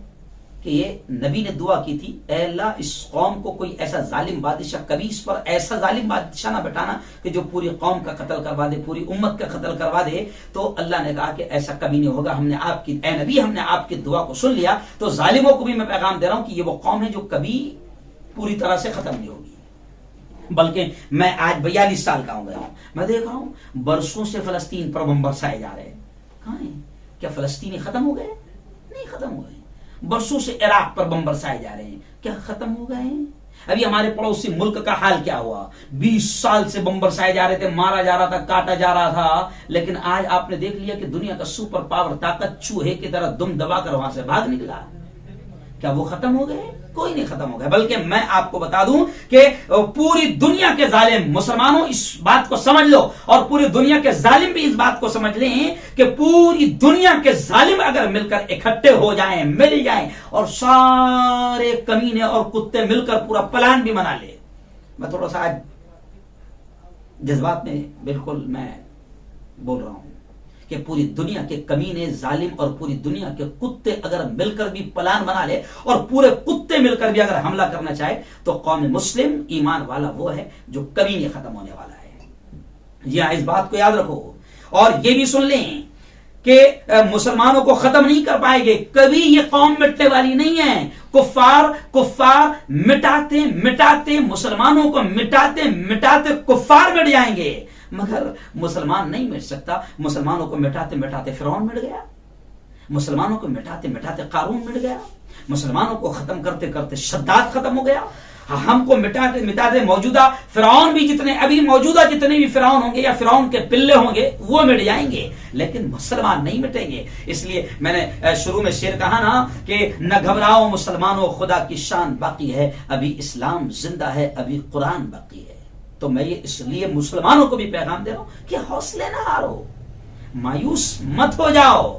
کہ یہ نبی نے دعا کی تھی اے اللہ اس قوم کو کوئی ایسا ظالم بادشاہ، کبھی اس پر ایسا ظالم بادشاہ نہ بٹانا کہ جو پوری قوم کا قتل کروا دے، پوری امت کا قتل کروا دے. تو اللہ نے کہا کہ ایسا کبھی نہیں ہوگا. ہم نے آپ کی اے نبی ہم نے آپ کی دعا کو سن لیا. تو ظالموں کو بھی میں پیغام دے رہا ہوں کہ یہ وہ قوم ہے جو کبھی پوری طرح سے ختم نہیں ہوگی. بلکہ میں آج 42 سال کا ہو گیا ہوں، میں دیکھ رہا ہوں برسوں سے فلسطین پر بم برسائے جا رہے ہیں. کہاں ہیں؟ کیا فلسطینی ختم ہو گئے؟ نہیں ختم ہو گئے. برسوں سے عراق پر بم برسائے جا رہے ہیں، کیا ختم ہو گئے ہیں؟ ابھی ہمارے پڑوسی ملک کا حال کیا ہوا؟ 20 سال سے بم برسائے جا رہے تھے، مارا جا رہا تھا، کاٹا جا رہا تھا، لیکن آج آپ نے دیکھ لیا کہ دنیا کا سپر پاور طاقت چوہے کی طرح دم دبا کر وہاں سے بھاگ نکلا. کیا وہ ختم ہو گئے؟ کوئی نہیں ختم ہو گیا. بلکہ میں آپ کو بتا دوں کہ پوری دنیا کے ظالم، مسلمانوں اس بات کو سمجھ لو اور پوری دنیا کے ظالم بھی اس بات کو سمجھ لیں کہ پوری دنیا کے ظالم اگر مل کر اکٹھے ہو جائیں، مل جائیں اور سارے کمینے اور کتے مل کر پورا پلان بھی بنا لے. میں تھوڑا سا آج جذبات میں بالکل میں بول رہا ہوں کہ پوری دنیا کے کمینے ظالم اور پوری دنیا کے کتے اگر مل کر بھی پلان بنا لے اور پورے کتے مل کر بھی اگر حملہ کرنا چاہے تو قوم مسلم ایمان والا وہ ہے جو کبھی نہیں ختم ہونے والا ہے. جی ہاں، اس بات کو یاد رکھو اور یہ بھی سن لیں کہ مسلمانوں کو ختم نہیں کر پائے گے، کبھی یہ قوم مٹنے والی نہیں ہے. کفار مٹاتے مسلمانوں کو مٹاتے کفار مٹ جائیں گے، مگر مسلمان نہیں مٹ سکتا. مسلمانوں کو مٹاتے فرعون مٹ گیا، مسلمانوں کو مٹاتے قارون مٹ گیا، مسلمانوں کو ختم کرتے کرتے شداد ختم ہو گیا. ہم کو مٹاتے موجودہ فرعون بھی ابھی موجودہ جتنے بھی فرعون ہوں گے یا فرعون کے پلے ہوں گے وہ مٹ جائیں گے، لیکن مسلمان نہیں مٹیں گے. اس لیے میں نے شروع میں شعر کہا نا کہ نہ گھبراؤ مسلمانوں، خدا کی شان باقی ہے، ابھی اسلام زندہ ہے، ابھی قرآن باقی ہے. تو میں یہ اس لیے مسلمانوں کو بھی پیغام دے رہا ہوں کہ حوصلے نہ ہارو، مایوس مت ہو جاؤ،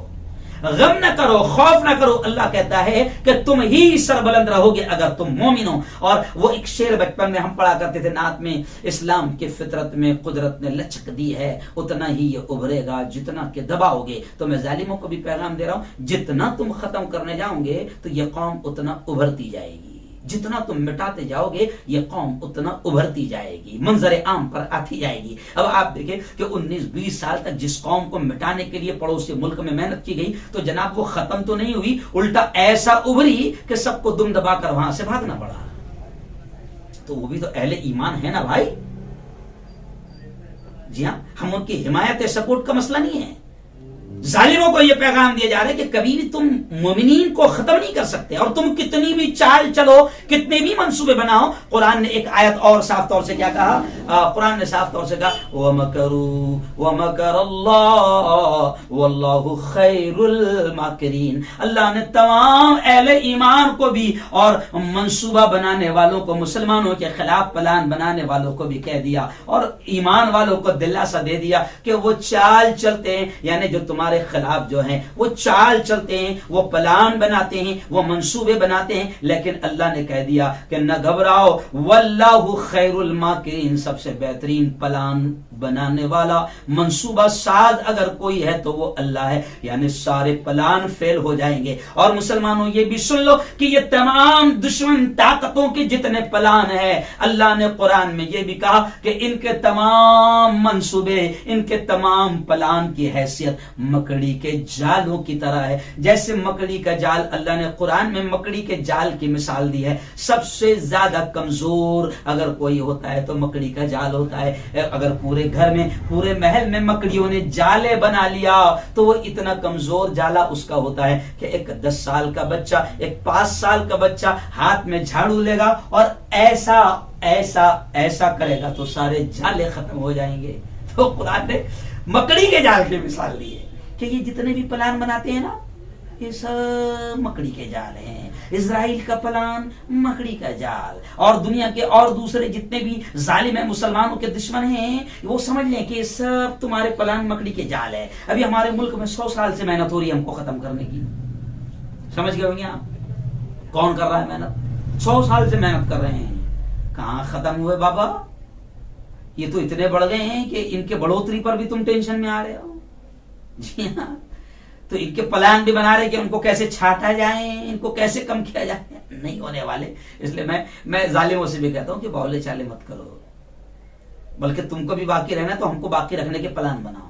غم نہ کرو، خوف نہ کرو. اللہ کہتا ہے کہ تم ہی سربلند رہو گے اگر تم مومن ہو. اور وہ ایک شعر بچپن میں ہم پڑھا کرتے تھے نعت میں، اسلام کی فطرت میں قدرت نے لچک دی ہے، اتنا ہی یہ ابھرے گا جتنا کہ دباؤ گے. تو میں ظالموں کو بھی پیغام دے رہا ہوں، جتنا تم ختم کرنے جاؤ گے تو یہ قوم اتنا ابھرتی جائے گی، جتنا تم مٹاتے جاؤ گے یہ قوم اتنا ابھرتی جائے گی، منظر عام پر آتی جائے گی. اب آپ دیکھیں کہ 19-20 سال تک جس قوم کو مٹانے کے لیے پڑوسی ملک میں محنت کی گئی تو جناب وہ ختم تو نہیں ہوئی، الٹا ایسا ابھری کہ سب کو دم دبا کر وہاں سے بھاگنا پڑا. تو وہ بھی تو اہل ایمان ہے نا بھائی. جی ہاں، ہم ان کی حمایت سپورٹ کا مسئلہ نہیں ہے، ظالموں کو یہ پیغام دیا جا رہا ہے کہ کبھی بھی تم مومنین کو ختم نہیں کر سکتے، اور تم کتنی بھی چال چلو، کتنے بھی منصوبے بناؤ۔ قرآن نے ایک آیت اور صاف طور سے کیا کہا؟ قرآن نے صاف طور سے کہا وَمَكَرُوا وَمَكَرَ اللَّهُ وَاللَّهُ خَيْرُ الْمَاكِرِينَ۔ اللہ نے تمام اہل ایمان کو بھی اور منصوبہ بنانے والوں کو، مسلمانوں کے خلاف پلان بنانے والوں کو بھی کہہ دیا، اور ایمان والوں کو دلاسا دے دیا کہ وہ چال چلتے ہیں، یعنی جو تمہارے خلاف جو ہیں وہ چال چلتے ہیں، وہ پلان بناتے ہیں، وہ منصوبے بناتے ہیں، لیکن اللہ نے کہہ دیا کہ نہ گھبراؤ، واللہ خیر الماکرین، سب سے بہترین پلان بنانے والا، منصوبہ ساز اگر کوئی ہے تو وہ اللہ ہے، یعنی سارے پلان فیل ہو جائیں گے۔ اور مسلمانوں یہ بھی سن لو کہ یہ تمام دشمن طاقتوں کے جتنے پلان ہیں، اللہ نے قرآن میں یہ بھی کہا کہ ان کے تمام منصوبے، ان کے تمام پلان کی حیثیت مکڑی کے جالوں کی طرح ہے۔ جیسے مکڑی کا جال، اللہ نے قرآن میں مکڑی کے جال کی مثال دی ہے، سب سے زیادہ کمزور اگر کوئی ہوتا ہے تو مکڑی کا جال ہوتا ہے۔ اگر پورے گھر میں، پورے محل میں مکڑیوں نے جالے بنا لیا تو وہ اتنا کمزور جالا اس کا ہوتا ہے کہ ایک 10 سال کا بچہ، ایک 5 سال کا بچہ ہاتھ میں جھاڑو لے گا اور ایسا ایسا ایسا کرے گا تو سارے جالے ختم ہو جائیں گے۔ تو قرآن نے مکڑی کے جال کی مثال دی ہے کہ یہ جتنے بھی پلان بناتے ہیں نا، یہ سب مکڑی کے جال ہیں۔ اسرائیل کا پلان مکڑی کا جال، اور دنیا کے اور دوسرے جتنے بھی ظالم ہیں، مسلمانوں کے دشمن ہیں، وہ سمجھ لیں کہ یہ سب تمہارے پلان مکڑی کے جال ہے۔ ابھی ہمارے ملک میں 100 سال سے محنت ہو رہی ہے ہم کو ختم کرنے کی، سمجھ گئے ہوں گے آپ؟ کون کر رہا ہے محنت؟ 100 سال سے محنت کر رہے ہیں، کہاں ختم ہوئے بابا؟ یہ تو اتنے بڑھ گئے ہیں کہ ان کے بڑھوتری پر بھی تم ٹینشن میں آ رہے ہو۔ جی ہاں، تو ان کے پلان بھی بنا رہے کہ ان کو کیسے چھاٹا جائے، ان کو کیسے کم کیا جائے، نہیں ہونے والے۔ اس لیے میں ظالموں سے بھی کہتا ہوں کہ بولے چالے مت کرو، بلکہ تم کو بھی باقی رہنا تو ہم کو باقی رکھنے کے پلان بناؤ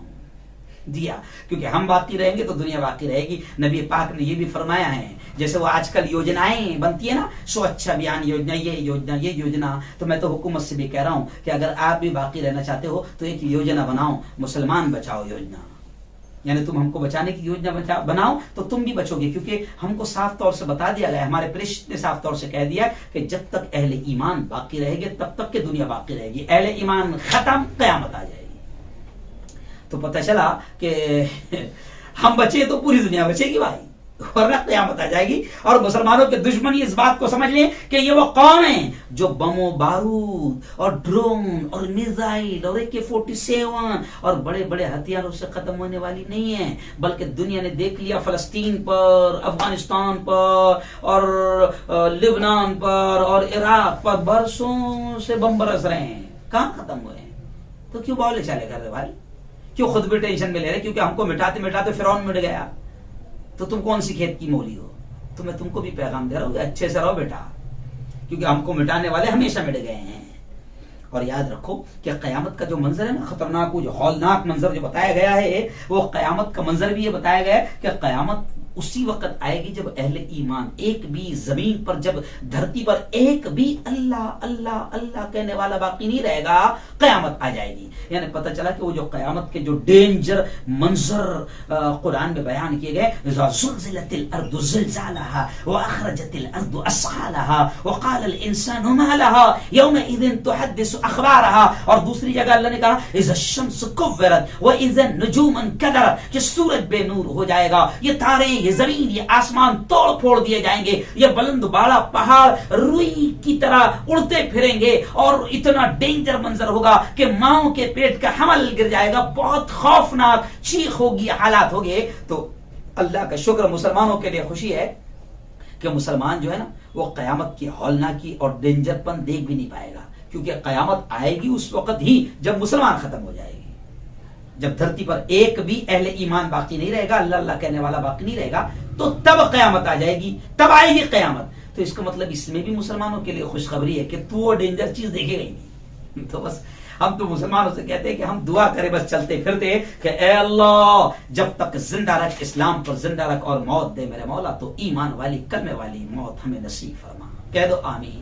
دیا، کیونکہ ہم باقی رہیں گے تو دنیا باقی رہے گی۔ نبی پاک نے یہ بھی فرمایا ہے، جیسے وہ آج کل یوجنائیں بنتی ہے نا، سوچھ ابھیان یوجنا، یہ یوجنا، تو میں تو حکومت سے بھی کہہ رہا ہوں کہ اگر آپ بھی باقی رہنا چاہتے ہو تو ایک یوجنا بناؤ، مسلمان بچاؤ یوجنا، یعنی تم ہم کو بچانے کی یوجنا بناؤ تو تم بھی بچو گے، کیونکہ ہم کو صاف طور سے بتا دیا گیا، ہمارے پرشت نے صاف طور سے کہہ دیا کہ جب تک اہل ایمان باقی رہے گے تب تک کہ دنیا باقی رہے گی، اہل ایمان ختم، قیامت آ جائے گی۔ تو پتہ چلا کہ ہم بچے تو پوری دنیا بچے گی بھائی، ورنہ قیامت آ جائے گی۔ اور مسلمانوں کے دشمن اس بات کو سمجھ لیں کہ یہ وہ قوم ہیں جو بم و بارود اور ڈرون اور میزائل اور AK-47 اور بڑے بڑے ہتھیاروں سے ختم ہونے والی نہیں ہیں، بلکہ دنیا نے دیکھ لیا فلسطین پر، افغانستان پر اور لبنان پر اور عراق پر برسوں سے بم برس رہے ہیں، کہاں ختم ہوئے ہیں؟ تو کیوں بولے چالے کر رہے بھائی؟ کیوں خود بھی ٹینشن میں لے رہے؟ کیونکہ ہم کو مٹاتے مٹاتے فرعون مٹ گیا، تو تم کون سی کھیت کی مولی ہو؟ تو میں تم کو بھی پیغام دے رہا ہوں کہ اچھے سے رہو بیٹا، کیونکہ ہم کو مٹانے والے ہمیشہ مٹ گئے ہیں۔ اور یاد رکھو کہ قیامت کا جو منظر ہے نا، خطرناک، جو ہولناک منظر جو بتایا گیا ہے، وہ قیامت کا منظر بھی یہ بتایا گیا ہے کہ قیامت اسی وقت آئے گی جب اہل ایمان ایک بھی زمین پر، جب دھرتی پر ایک بھی اللہ اللہ اللہ کہنے والا باقی نہیں رہے گا، قیامت آ جائے گی۔ یعنی پتہ چلا کہ وہ جو قیامت کے جو ڈینجر منظر قرآن میں بیان کیے گئے، اذا زلزلت الارض زلزالها واخرجت الارض اثقالها وقال الانسان ما لها يومئذ تحدث اخبارها، اور دوسری جگہ اللہ نے کہا اذا الشمس كورت واذا النجوم انكدرت، کہ سورج بے نور ہو جائے گا، یہ تارے، یہ زمین، یہ آسمان توڑ پھوڑ دیے جائیں گے، یہ بلند بالا پہاڑ روئی کی طرح اڑتے پھریں گے، اور اتنا ڈینجر منظر ہوگا کہ ماؤں کے پیٹ کا حمل گر جائے گا، بہت خوفناک چیخ ہوگی، حالات ہوگے۔ تو اللہ کا شکر، مسلمانوں کے لیے خوشی ہے کہ مسلمان جو ہے نا وہ قیامت کی ہولناکی اور ڈینجر پن دیکھ بھی نہیں پائے گا، کیونکہ قیامت آئے گی اس وقت ہی جب مسلمان ختم ہو جائے گی، جب دھرتی پر ایک بھی اہل ایمان باقی نہیں رہے گا، اللہ اللہ کہنے والا باقی نہیں رہے گا، تو تب قیامت آ جائے گی، تب آئے گی قیامت۔ تو اس کا مطلب اس میں بھی مسلمانوں کے لیے خوشخبری ہے کہ تو وہ ڈینجر چیز دیکھے گئی نہیں۔ تو بس ہم تو مسلمانوں سے کہتے ہیں کہ ہم دعا کریں بس چلتے پھرتے کہ اے اللہ جب تک زندہ رکھ، اسلام پر زندہ رکھ اور موت دے میرے مولا، تو ایمان والی کلمے والی موت ہمیں نصیب فرما۔ کہہ دو آمین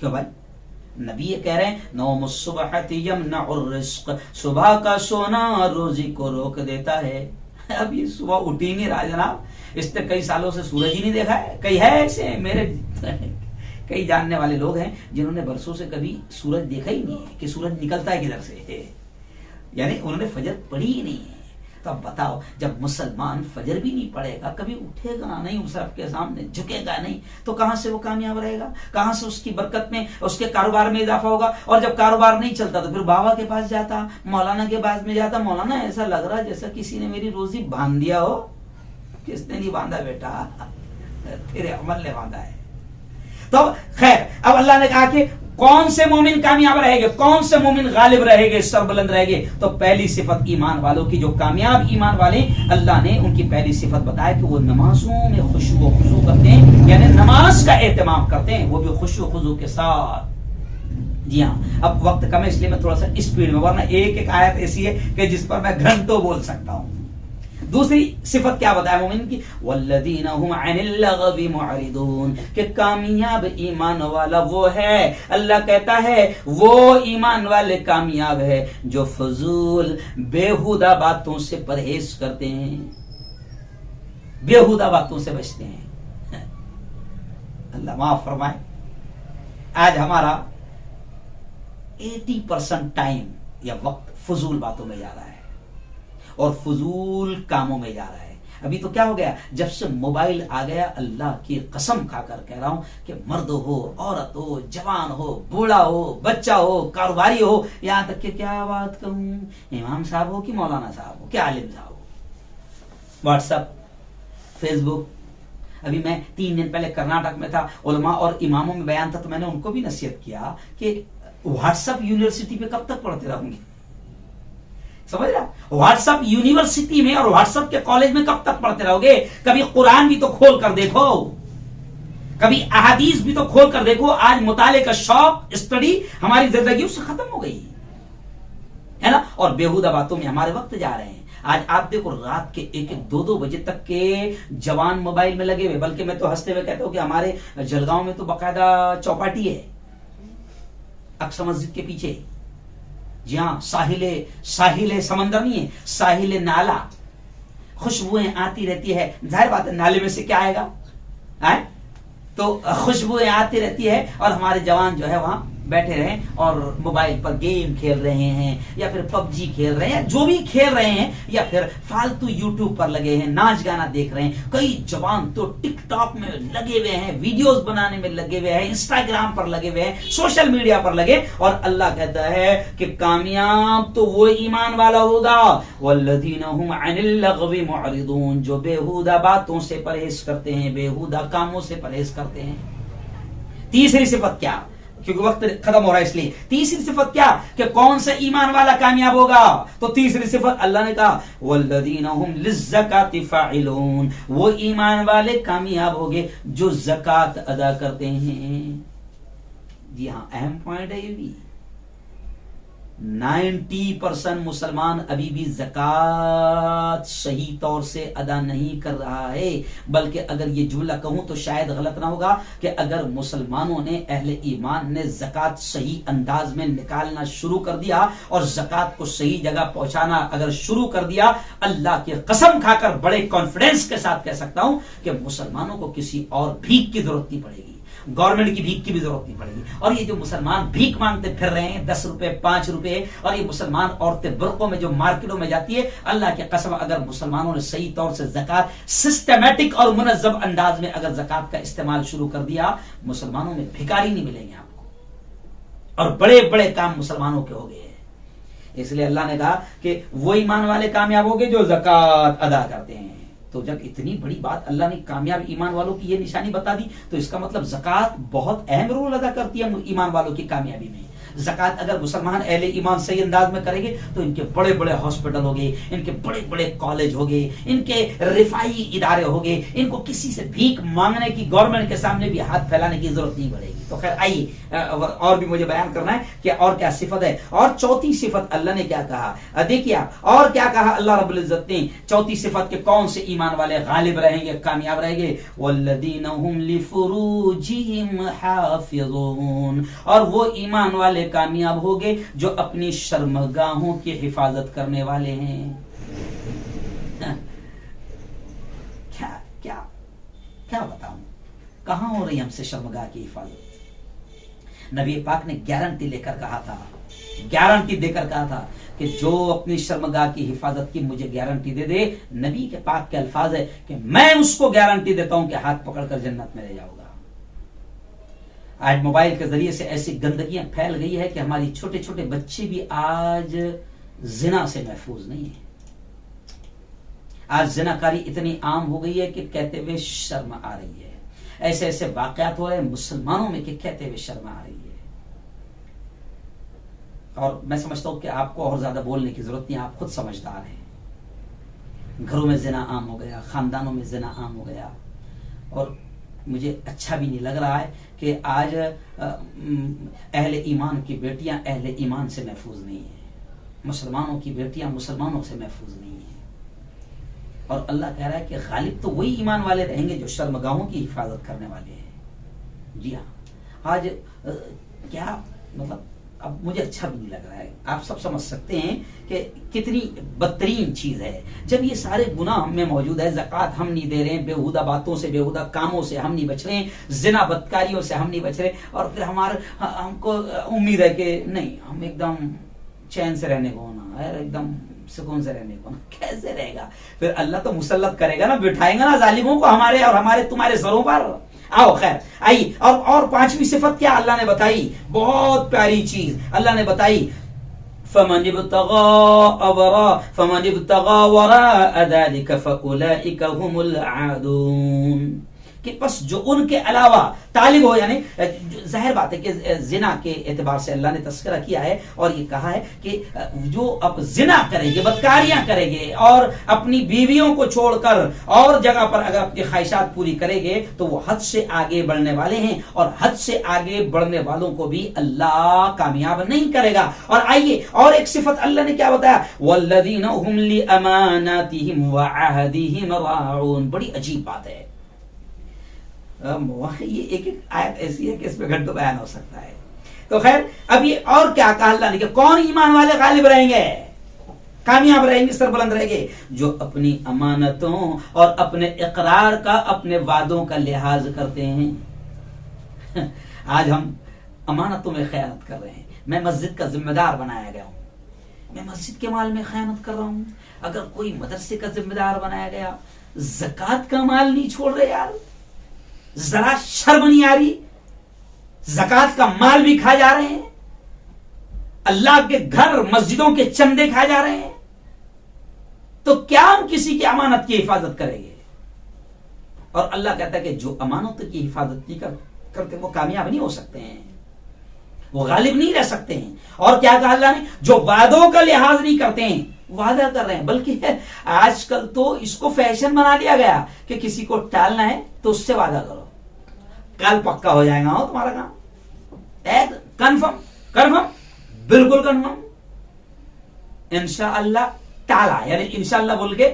کیوں بھائی؟ نبی یہ کہہ رہے ہیں نوم الصبح یمنع الرزق، صبح کا سونا روزی کو روک دیتا ہے۔ اب یہ صبح اٹھ ہی نہیں رہا جناب، اس نے کئی سالوں سے سورج ہی نہیں دیکھا ہے۔ کئی ہے ایسے میرے کئی جاننے والے لوگ ہیں جنہوں نے برسوں سے کبھی سورج دیکھا ہی نہیں ہے کہ سورج نکلتا ہے کدھر سے، یعنی انہوں نے فجر پڑھی ہی نہیں ہے۔ تو اب بتاؤ، جب مسلمان فجر بھی نہیں پڑھے گا، کبھی اٹھے گا نہیں، اس رب کے سامنے جھکے گا نہیں، تو کہاں سے وہ کامیاب رہے گا؟ کہاں سے اس کی برکت میں، اس کے کاروبار میں اضافہ ہوگا؟ اور جب کاروبار نہیں چلتا تو پھر بابا کے پاس جاتا، مولانا کے پاس میں جاتا، مولانا ایسا لگ رہا جیسا کسی نے میری روزی باندھ دیا ہو۔ کس نے نہیں باندھا بیٹا، تیرے عمل نے باندھا ہے۔ تو خیر، اب اللہ نے کہا کہ کون سے مومن کامیاب رہے گے، کون سے مومن غالب رہے گے، سربلند رہے گے؟ تو پہلی صفت ایمان والوں کی، جو کامیاب ایمان والے، اللہ نے ان کی پہلی صفت بتایا کہ وہ نمازوں میں خشوع و خضوع کرتے ہیں، یعنی نماز کا اہتمام کرتے ہیں، وہ بھی خشوع و خضوع کے ساتھ۔ جی ہاں، اب وقت کم ہے اس لیے میں تھوڑا سا اسپیڈ میں، ورنہ ایک ایک آیت ایسی ہے کہ جس پر میں گھنٹوں بول سکتا ہوں۔ دوسری صفت کیا بتایا مومن کی؟ والذین هم عن اللغو معرضون، کہ کامیاب ایمان والا وہ ہے، اللہ کہتا ہے وہ ایمان والے کامیاب ہے جو فضول بیہودہ باتوں سے پرہیز کرتے ہیں، بیہودہ باتوں سے بچتے ہیں۔ اللہ معاف فرمائے، آج ہمارا 80% ٹائم یا وقت فضول باتوں میں جا رہا ہے اور فضول کاموں میں جا رہا ہے۔ ابھی تو کیا ہو گیا، جب سے موبائل آ گیا، اللہ کی قسم کھا کر کہہ رہا ہوں کہ مرد ہو، عورت ہو، جوان ہو، بوڑھا ہو، بچہ ہو، کاروباری ہو، یہاں تک کہ کیا بات کہوں، امام صاحب ہو کہ مولانا صاحب ہو کہ عالم صاحب ہو، واٹس ایپ، فیس بک۔ ابھی میں 3 دن پہلے کرناٹک میں تھا، علماء اور اماموں میں بیان تھا، تو میں نے ان کو بھی نصیحت کیا کہ واٹس ایپ یونیورسٹی پہ کب تک پڑھتے رہوں گے؟ سمجھ رہا، واٹس ایپ یونیورسٹی میں اور واٹس ایپ کے کالج میں کب تک پڑھتے رہو گے؟ کبھی قرآن بھی تو کھول کر دیکھو، کبھی احادیث بھی تو کھول کر دیکھو۔ آج مطالعے کا شوق، اسٹڈی ہماری زندگی سے ختم ہو گئی ہے نا، اور بیہودہ باتوں میں ہمارے وقت جا رہے ہیں۔ آج آپ دیکھو رات کے 1-2 بجے تک کے جوان موبائل میں لگے ہوئے، بلکہ میں تو ہنستے ہوئے کہتا ہوں کہ ہمارے جلگاؤں میں تو باقاعدہ چوپاٹی ہے اقصی مسجد کے پیچھے، جی ہاں، ساحل سمندر نہیں ہے، ساحل نالا، خوشبوئیں آتی رہتی ہے، ظاہر بات ہے نالے میں سے کیا آئے گا، تو خوشبوئیں آتی رہتی ہے، اور ہمارے جوان جو ہے وہاں بیٹھے رہے اور موبائل پر گیم کھیل رہے ہیں، یا پھر پب جی کھیل رہے ہیں، جو بھی کھیل رہے ہیں، یا پھر فالتو یوٹیوب پر لگے ہیں، ناچ گانا دیکھ رہے ہیں۔ کئی جوان تو ٹک ٹاک میں لگے ہوئے ہیں، ویڈیوز بنانے میں لگے ہوئے ہیں، انسٹاگرام پر لگے ہوئے ہیں، سوشل میڈیا پر لگے، اور اللہ کہتا ہے کہ کامیاب تو وہ ایمان والا ہوگا والذین هم عن اللغو معرضون، جو بیہودہ باتوں سے پرہیز کرتے ہیں، بیہودہ کاموں سے پرہیز کرتے ہیں۔ تیسری صفت کیا؟ کیونکہ وقت ختم ہو رہا ہے اس لیے تیسری صفت کیا کہ کون سا ایمان والا کامیاب ہوگا؟ تو تیسری صفت اللہ نے کہا والذین هم للزکاۃ فاعلون، وہ ایمان والے کامیاب ہوگے جو زکات ادا کرتے ہیں۔ جی ہاں، اہم پوائنٹ ہے یہ بھی، 90% مسلمان ابھی بھی زکات صحیح طور سے ادا نہیں کر رہا ہے، بلکہ اگر یہ جملہ کہوں تو شاید غلط نہ ہوگا کہ اگر مسلمانوں نے، اہل ایمان نے زکات صحیح انداز میں نکالنا شروع کر دیا اور زکات کو صحیح جگہ پہنچانا اگر شروع کر دیا، اللہ کی قسم کھا کر بڑے کانفیڈنس کے ساتھ کہہ سکتا ہوں کہ مسلمانوں کو کسی اور بھیک کی ضرورت نہیں پڑے گی، گورنمنٹ کی بھیک کی بھی ضرورت نہیں پڑے گی۔ اور یہ جو مسلمان بھیک مانگتے پھر رہے ہیں 10 روپے 5 روپے، اور یہ مسلمان عورتیں برقعوں میں جو مارکیٹوں میں جاتی ہے، اللہ کی قسم اگر مسلمانوں نے صحیح طور سے زکات سسٹمیٹک اور منظم انداز میں اگر زکات کا استعمال شروع کر دیا، مسلمانوں میں بھکاری نہیں ملیں گے آپ کو، اور بڑے بڑے کام مسلمانوں کے ہو گئے ہیں۔ اس لیے اللہ نے کہا کہ وہ ایمان والے کامیاب ہو گئے جو زکات ادا کرتے ہیں۔ تو جب اتنی بڑی بات اللہ نے کامیاب ایمان والوں کی یہ نشانی بتا دی، تو اس کا مطلب زکات بہت اہم رول ادا کرتی ہے ایمان والوں کی کامیابی میں۔ زکات اگر مسلمان اہل ایمان صحیح انداز میں کریں گے تو ان کے بڑے بڑے ہاسپٹل ہو گئے، ان کے بڑے بڑے کالج ہو گئے، ان کے رفائی ادارے ہو گئے، ان کو کسی سے بھیک مانگنے کی، گورنمنٹ کے سامنے بھی ہاتھ پھیلانے کی ضرورت نہیں پڑے گی۔ تو خیر آئیے اور بھی مجھے بیان کرنا ہے کہ اور کیا صفت ہے، اور چوتھی صفت اللہ نے کیا کہا، دیکھیے آپ اور کیا کہا اللہ رب العزت نے چوتھی صفت کے کون سے ایمان والے غالب رہیں گے، کامیاب رہیں گے، والذین هم لفروجہم حافظون، اور وہ ایمان والے کامیاب ہو گے جو اپنی شرمگاہوں کی حفاظت کرنے والے ہیں۔ کیا بتاؤں، کہاں ہو رہی ہم سے شرمگاہ کی حفاظت؟ نبی پاک نے گارنٹی لے کر کہا تھا، گارنٹی دے کر کہا تھا کہ جو اپنی شرمگاہ کی حفاظت کی مجھے گارنٹی دے دے، نبی کے پاک کے الفاظ ہے کہ میں اس کو گارنٹی دیتا ہوں کہ ہاتھ پکڑ کر جنت میں لے جاؤں گا۔ آج موبائل کے ذریعے سے ایسی گندگیاں پھیل گئی ہے کہ ہماری چھوٹے چھوٹے بچے بھی آج زنا سے محفوظ نہیں ہیں۔ آج زناکاری اتنی عام ہو گئی ہے کہ کہتے ہوئے شرم آ رہی ہے، ایسے ایسے واقعات ہو رہے ہیں مسلمانوں میں کہ کہتے ہوئے شرم آ رہی ہے۔ اور میں سمجھتا ہوں کہ آپ کو اور زیادہ بولنے کی ضرورت نہیں، آپ خود سمجھدار ہیں۔ گھروں میں زنا عام ہو گیا، خاندانوں میں زنا عام ہو گیا، اور مجھے اچھا بھی نہیں لگ رہا ہے کہ آج اہل ایمان کی بیٹیاں اہل ایمان سے محفوظ نہیں ہیں، مسلمانوں کی بیٹیاں مسلمانوں سے محفوظ نہیں ہیں۔ اور اللہ کہہ رہا ہے کہ غالب تو وہی ایمان والے رہیں گے جو شرمگاہوں کی حفاظت کرنے والے ہیں۔ جی ہاں، آج کیا مطلب اب مجھے اچھا بھی نہیں لگ رہا ہے، آپ سب سمجھ سکتے ہیں کہ کتنی بدترین چیز ہے جب یہ سارے گناہ ہم میں موجود ہے، زکوٰۃ ہم نہیں دے رہے ہیں، بےہودہ باتوں سے، بےہودہ کاموں سے ہم نہیں بچ رہے ہیں، زنا بدکاریوں سے ہم نہیں بچ رہے، اور پھر ہم کو امید ہے کہ نہیں ہم ایک دم چین سے رہنے کو ہونا ہے، ایک دم سکون سے رہنے کو، کیسے رہے گا؟ پھر اللہ تو مسلط کرے گا نا، بٹھائیں گا نا ظالموں کو ہمارے اور ہمارے تمہارے سروں پر۔ آؤ خیر آئی، اور پانچویں صفت کیا اللہ نے بتائی، بہت پیاری چیز اللہ نے بتائی، فمن ابتغى وراء ذلك فاولئك هم العادون، کہ بس جو ان کے علاوہ طالب ہو، یعنی ظاہر بات ہے کہ زنا کے اعتبار سے اللہ نے تذکرہ کیا ہے اور یہ کہا ہے کہ جو اب زنا کریں گے، بدکاریاں کریں گے اور اپنی بیویوں کو چھوڑ کر اور جگہ پر اگر اپنی خواہشات پوری کریں گے تو وہ حد سے آگے بڑھنے والے ہیں، اور حد سے آگے بڑھنے والوں کو بھی اللہ کامیاب نہیں کرے گا۔ اور آئیے اور ایک صفت اللہ نے کیا بتایا، والذین هم لاماناتهم وعهدهم راعون، بڑی عجیب بات ہے، یہ ایک آیت ایسی ہے کہ اس پہ گھنٹوں بیان ہو سکتا ہے۔ تو خیر اب یہ اور کیا کہا اللہ نے کہ کون ایمان والے غالب رہیں گے، کامیاب رہیں گے، سربلند رہیں گے، جو اپنی امانتوں اور اپنے اقرار کا، اپنے وعدوں کا لحاظ کرتے ہیں۔ آج ہم امانتوں میں خیانت کر رہے ہیں، میں مسجد کا ذمہ دار بنایا گیا ہوں، میں مسجد کے مال میں خیانت کر رہا ہوں، اگر کوئی مدرسے کا ذمہ دار بنایا گیا، زکوٰۃ کا مال نہیں چھوڑ رہے، یار ذرا شرم نہیں آ رہی، زکوٰۃ کا مال بھی کھا جا رہے ہیں، اللہ کے گھر مسجدوں کے چندے کھا جا رہے ہیں، تو کیا ہم کسی کی امانت کی حفاظت کریں گے؟ اور اللہ کہتا ہے کہ جو امانت کی حفاظت نہیں کرتے وہ کامیاب نہیں ہو سکتے ہیں، وہ غالب نہیں رہ سکتے ہیں۔ اور کیا کہا اللہ نے، جو وعدوں کا لحاظ نہیں کرتے ہیں، وعدہ کر رہے ہیں، بلکہ آج کل تو اس کو فیشن بنا دیا گیا کہ کسی کو ٹالنا ہے تو اس سے وعدہ کرو، کل پکا ہو جائے گا ہو تمہارا کام، کنفرم، بالکل کنفرم، انشاءاللہ ٹالا، یعنی انشاءاللہ بول کے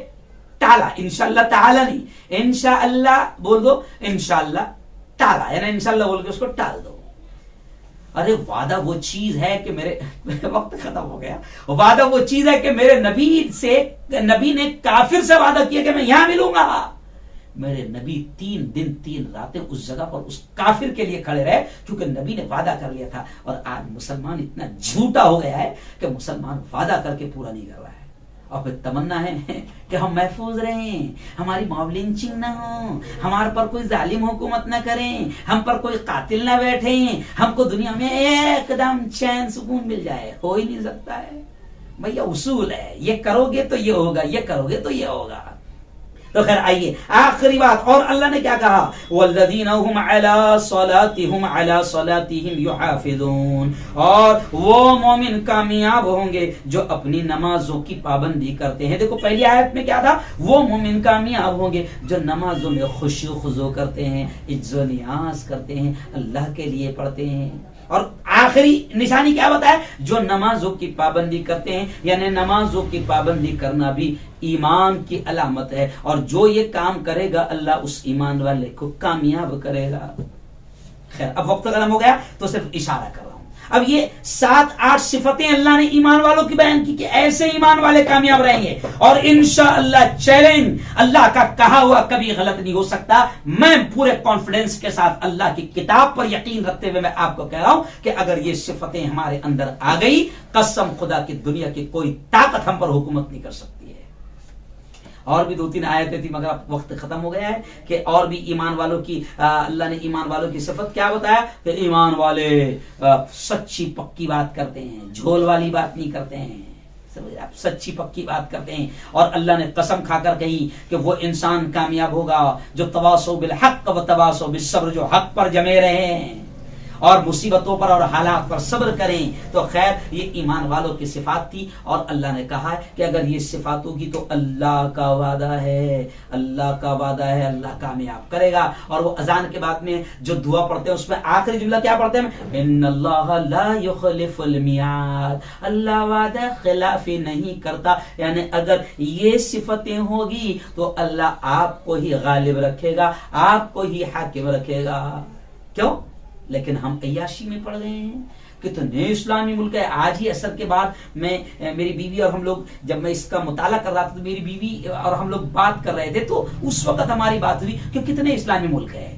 ٹالا، انشاءاللہ تعالی نہیں، انشاءاللہ بول دو، انشاءاللہ ٹالا، یعنی انشاءاللہ بول کے اس کو ٹال دو۔ ارے وعدہ وہ چیز ہے کہ میرے وقت ختم ہو گیا، وعدہ وہ چیز ہے کہ میرے نبی نے کافر سے وعدہ کیا کہ میں یہاں ملوں گا، میرے نبی 3 دن 3 راتیں اس جگہ پر اس کافر کے لیے کھڑے رہے کیونکہ نبی نے وعدہ کر لیا تھا۔ اور آج مسلمان اتنا جھوٹا ہو گیا ہے کہ مسلمان وعدہ کر کے پورا نہیں کر رہا ہے، اور پھر تمنا ہے کہ ہم محفوظ رہیں، ہماری موب لنچنگ نہ ہو، ہمارے پر کوئی ظالم حکومت نہ کریں، ہم پر کوئی قاتل نہ بیٹھیں، ہم کو دنیا میں ایک دم چین سکون مل جائے۔ ہو ہی نہیں سکتا ہے بھیا، اصول ہے، یہ کرو گے تو یہ ہوگا، یہ کرو گے تو یہ ہوگا۔ تو خیر آئیے آخری بات، اور اللہ نے کیا کہا، والذین هم علی صلاتهم یحافظون، اور وہ مومن کامیاب ہوں گے جو اپنی نمازوں کی پابندی کرتے ہیں۔ دیکھو پہلی آیت میں کیا تھا، وہ مومن کامیاب ہوں گے جو نمازوں میں خشوع و خضوع کرتے ہیں، عجز و نیاز کرتے ہیں، اللہ کے لیے پڑھتے ہیں۔ اور آخری نشانی کیا بتایا، جو نمازوں کی پابندی کرتے ہیں، یعنی نمازوں کی پابندی کرنا بھی ایمان کی علامت ہے، اور جو یہ کام کرے گا اللہ اس ایمان والے کو کامیاب کرے گا۔ خیر اب وقت ختم ہو گیا تو صرف اشارہ کر رہا ہوں۔ اب یہ 7-8 صفتیں اللہ نے ایمان والوں کی بیان کی کہ ایسے ایمان والے کامیاب رہیں گے، اور انشاءاللہ چیلنج، اللہ کا کہا ہوا کبھی غلط نہیں ہو سکتا۔ میں پورے کانفیڈنس کے ساتھ اللہ کی کتاب پر یقین رکھتے ہوئے میں آپ کو کہہ رہا ہوں کہ اگر یہ صفتیں ہمارے اندر آ گئی، قسم خدا کی دنیا کی کوئی طاقت ہم پر حکومت نہیں کر سکتی ہے۔ اور بھی 2-3 آیتیں تھی مگر اب وقت ختم ہو گیا ہے کہ اور بھی ایمان والوں کی اللہ نے ایمان والوں کی صفت کیا بتایا کہ ایمان والے سچی پکی بات کرتے ہیں، جھول والی بات نہیں کرتے ہیں، آپ سچی پکی بات کرتے ہیں۔ اور اللہ نے قسم کھا کر کہی کہ وہ انسان کامیاب ہوگا جو تواصوا بالحق و تواصوا بالصبر، جو حق پر جمے رہے ہیں اور مصیبتوں پر اور حالات پر صبر کریں۔ تو خیر یہ ایمان والوں کی صفات تھی، اور اللہ نے کہا ہے کہ اگر یہ صفات ہوگی تو اللہ کا وعدہ ہے، اللہ کا وعدہ ہے، اللہ کامیاب کرے گا۔ اور وہ اذان کے بعد میں جو دعا پڑھتے ہیں اس میں آخری جملہ کیا پڑھتے ہیں، ان اللہ لا یخلف المیعاد، اللہ وعدہ خلافی نہیں کرتا، یعنی اگر یہ صفتیں ہوگی تو اللہ آپ کو ہی غالب رکھے گا، آپ کو ہی حاکم رکھے گا۔ کیوں؟ لیکن ہم عیاشی میں پڑ گئے ہیں۔ کتنے اسلامی ملک ہے، آج ہی عصر کے بعد میں میری بیوی اور ہم لوگ جب میں اس کا مطالعہ کر رہا تھا تو میری بیوی اور ہم لوگ بات کر رہے تھے، تو اس وقت ہماری بات ہوئی کہ کتنے اسلامی ملک ہے۔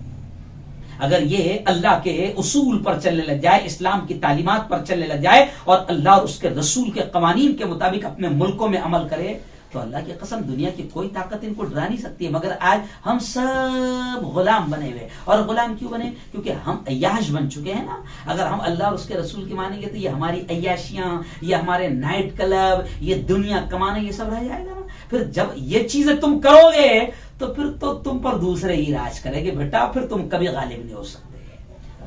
اگر یہ اللہ کے اصول پر چلنے لگ جائے، اسلام کی تعلیمات پر چلنے لگ جائے اور اللہ اور اس کے رسول کے قوانین کے مطابق اپنے ملکوں میں عمل کرے، تو اللہ کی قسم دنیا کی کوئی طاقت ان کو ڈرا نہیں سکتی ہے۔ مگر آج ہم سب غلام بنے ہوئے، اور غلام کیوں بنے؟ کیونکہ ہم عیاش بن چکے ہیں نا۔ اگر ہم اللہ اور اس کے رسول کی مانیں گے تو یہ ہماری عیاشیاں، یہ ہمارے نائٹ کلب، یہ دنیا کمانا، یہ سب رہ جائے گا نا۔ پھر جب یہ چیزیں تم کرو گے تو پھر تو تم پر دوسرے ہی راج کرے گے بیٹا، پھر تم کبھی غالب نہیں ہو سکتے۔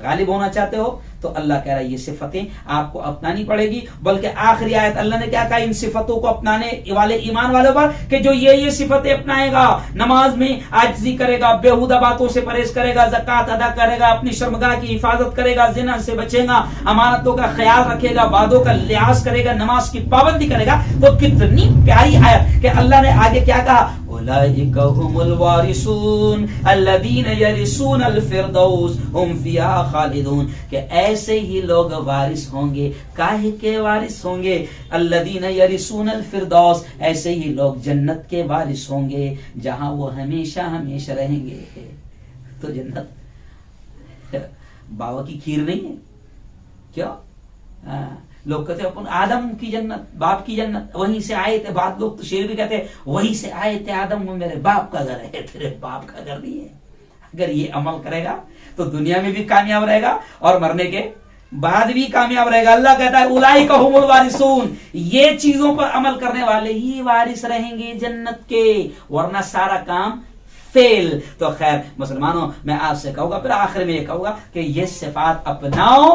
غالب ہونا چاہتے ہو تو اللہ کہہ رہا ہے یہ صفتیں آپ کو اپنانی پڑے گی۔ بلکہ آخری آیت اللہ نے کیا کہا ان صفتوں کو اپنانے والے ایمان والوں پر کہ جو یہ صفتیں اپنائے گا، نماز میں عاجزی کرے گا، بیہودہ باتوں سے پرہیز کرے گا، زکوٰۃ ادا کرے گا، اپنی شرمگاہ کی حفاظت کرے گا، زنا سے بچے گا، امانتوں کا خیال رکھے گا، وعدوں کا لحاظ کرے گا، نماز کی پابندی کرے گا۔ تو کتنی پیاری آیت کہ اللہ نے آگے کیا کہا، اولئک هم الوارثون الذین یرثون الفردوس هم فیہا خالدون، کہ ایسے ہی لوگ وارث ہوں گے۔ کاہے کے وارث ہوں گے؟ الذین یرثون الفردوس، ایسے ہی لوگ جنت کے وارث ہوں گے جہاں وہ ہمیشہ ہمیشہ رہیں گے۔ تو جنت باوا کی کھیر نہیں ہے کیا؟ لوگ کہتے ہیں اپن آدم کی جنت، باپ کی جنت، وہیں سے آئے تھے۔ بعض لوگ تو شعر بھی کہتے ہیں وہیں سے آئے تھے آدم، وہ میرے باپ کا گھر ہے، تیرے باپ کا گھر نہیں ہے۔ اگر یہ عمل کرے گا تو دنیا میں بھی کامیاب رہے گا اور مرنے کے بعد بھی کامیاب رہے گا۔ اللہ کہتا ہے اولئک هم الوارثون، یہ چیزوں پر عمل کرنے والے ہی وارث رہیں گے جنت کے، ورنہ سارا کام فیل۔ تو خیر مسلمانوں، میں آپ سے کہوں گا، پھر آخر میں یہ کہوں گا کہ یہ صفات اپناؤ،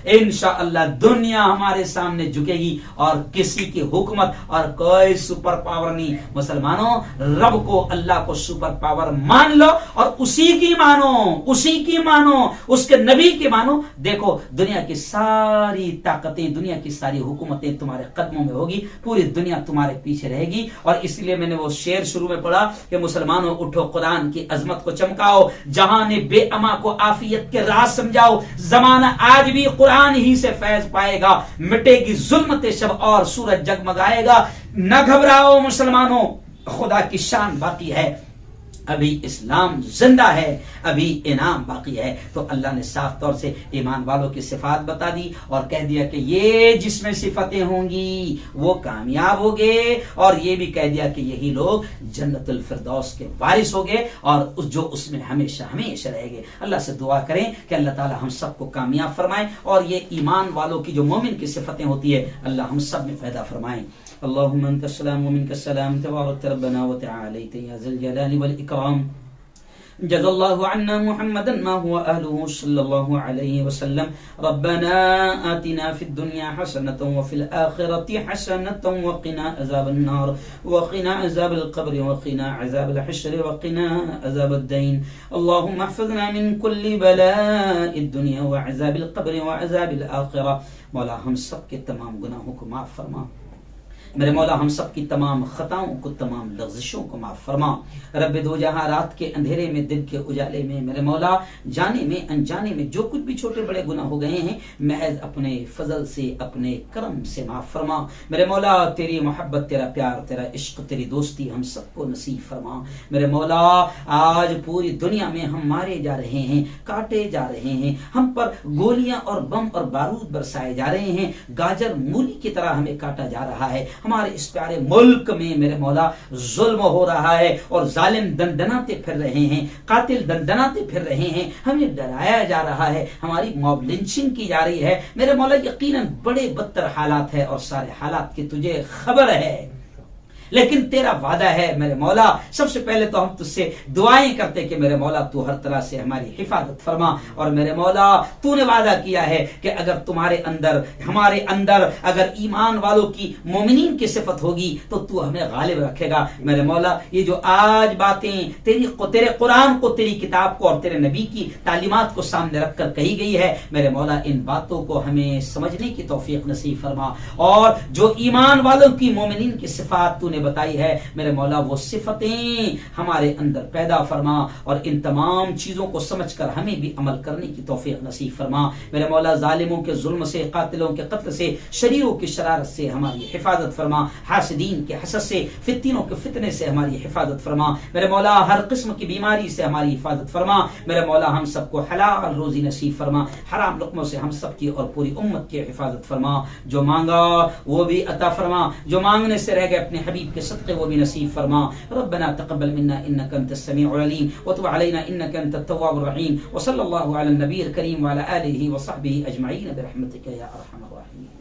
انشاءاللہ دنیا ہمارے سامنے جھکے گی اور کسی کی حکومت اور کوئی سپر پاور نہیں۔ مسلمانوں، رب کو، اللہ کو سپر پاور مان لو اور اسی کی مانو، اس کے نبی کی مانو۔ دیکھو دنیا کی ساری طاقتیں، دنیا کی ساری حکومتیں تمہارے قدموں میں ہوگی، پوری دنیا تمہارے پیچھے رہے گی۔ اور اس لیے میں نے وہ شعر شروع میں پڑھا کہ مسلمانوں اٹھو، قرآن کی عظمت کو چمکاؤ، جہاں نے بے اما کو عافیت کے راز سمجھاؤ، زمانہ آج بھی قرآن ہی سے فیض پائے گا، مٹے گی ظلمت شب اور سورج جگمگائے گا۔ نہ گھبراؤ مسلمانوں، خدا کی شان باقی ہے، ابھی اسلام زندہ ہے، ابھی انعام باقی ہے۔ تو اللہ نے صاف طور سے ایمان والوں کی صفات بتا دی اور کہہ دیا کہ یہ جس میں صفتیں ہوں گی وہ کامیاب ہوگے، اور یہ بھی کہہ دیا کہ یہی لوگ جنت الفردوس کے وارث ہوگے اور جو اس میں ہمیشہ ہمیشہ رہیں گے۔ اللہ سے دعا کریں کہ اللہ تعالی ہم سب کو کامیاب فرمائیں، اور یہ ایمان والوں کی جو مومن کی صفتیں ہوتی ہے اللہ ہم سب میں پیدا فرمائیں۔ اللهم انت السلام ومنك السلام تبارك ربنا وتعاليت يا ذا الجلال والاكرام. جزا الله عنا محمدا ما هو أهله صلى الله عليه وسلم. ربنا آتنا في الدنيا حسنة وفي الآخرة حسنة وقنا عذاب النار وقنا عذاب القبر وقنا عذاب الحشر وقنا عذاب الدين. اللهم احفظنا من كل بلاء الدنيا وعذاب القبر وعذاب الآخرة. مولا ہم سب کے تمام گناہوں کو معاف فرما. میرے مولا ہم سب کی تمام خطاؤں کو، تمام لغزشوں کو معاف فرما. رب دو جہاں رات کے اندھیرے میں، دن کے اجالے میں، میرے مولا جانے میں انجانے میں جو کچھ بھی چھوٹے بڑے گناہ ہو گئے ہیں محض اپنے فضل سے، اپنے کرم سے معاف فرما. میرے مولا تیری محبت، تیرا پیار، تیرا عشق، تیری دوستی ہم سب کو نصیب فرما. میرے مولا آج پوری دنیا میں ہم مارے جا رہے ہیں، کاٹے جا رہے ہیں، ہم پر گولیاں اور بم اور بارود برسائے جا رہے ہیں، گاجر مولی کی طرح ہمیں کاٹا جا رہا ہے. ہمارے اس پیارے ملک میں میرے مولا ظلم ہو رہا ہے اور ظالم دندناتے پھر رہے ہیں، قاتل دندناتے پھر رہے ہیں، ہمیں ڈرایا جا رہا ہے، ہماری موب لنچنگ کی جا رہی ہے. میرے مولا یقیناً بڑے بدتر حالات ہے اور سارے حالات کی تجھے خبر ہے، لیکن تیرا وعدہ ہے میرے مولا. سب سے پہلے تو ہم تجھ سے دعائیں کرتے کہ میرے مولا تو ہر طرح سے ہماری حفاظت فرما. اور میرے مولا تو نے وعدہ کیا ہے کہ اگر تمہارے اندر، ہمارے اندر اگر ایمان والوں کی، مومنین کی صفت ہوگی تو تو ہمیں غالب رکھے گا. میرے مولا یہ جو آج باتیں تیرے قرآن کو، تیری کتاب کو اور تیرے نبی کی تعلیمات کو سامنے رکھ کر کہی گئی ہے، میرے مولا ان باتوں کو ہمیں سمجھنے کی توفیق نصیب فرما. اور جو ایمان والوں کی، مومنین کی صفات تو نے بتائی ہے میرے مولا وہ صفتیں ہمارے اندر پیدا فرما اور ان تمام چیزوں کو سمجھ کر ہمیں بھی عمل کرنے کی توفیق نصیب فرما. میرے مولا ظالموں کے ظلم سے، قاتلوں کے قتل سے، شریروں کی شرارت سے ہماری حفاظت فرما. حاسدین کے حسد سے، فتنوں کے فتنے سے ہماری حفاظت فرما. میرے مولا ہر قسم کی بیماری سے ہماری حفاظت فرما. میرے مولا ہم سب کو حلال روزی نصیب فرما. حرام لقموں سے ہم سب کی اور پوری امت کی حفاظت فرما. جو مانگا وہ بھی عطا فرما، جو مانگنے سے رہ گئے اپنے حبیب کے صدقے وہ بھی نصیب فرما. ربنا تقبل منا انك انت السميع العليم وتب علينا انك انت التواب الرحيم. وصلى الله على النبي الكريم وعلى اله وصحبه اجمعين برحمتك يا ارحم الراحمين.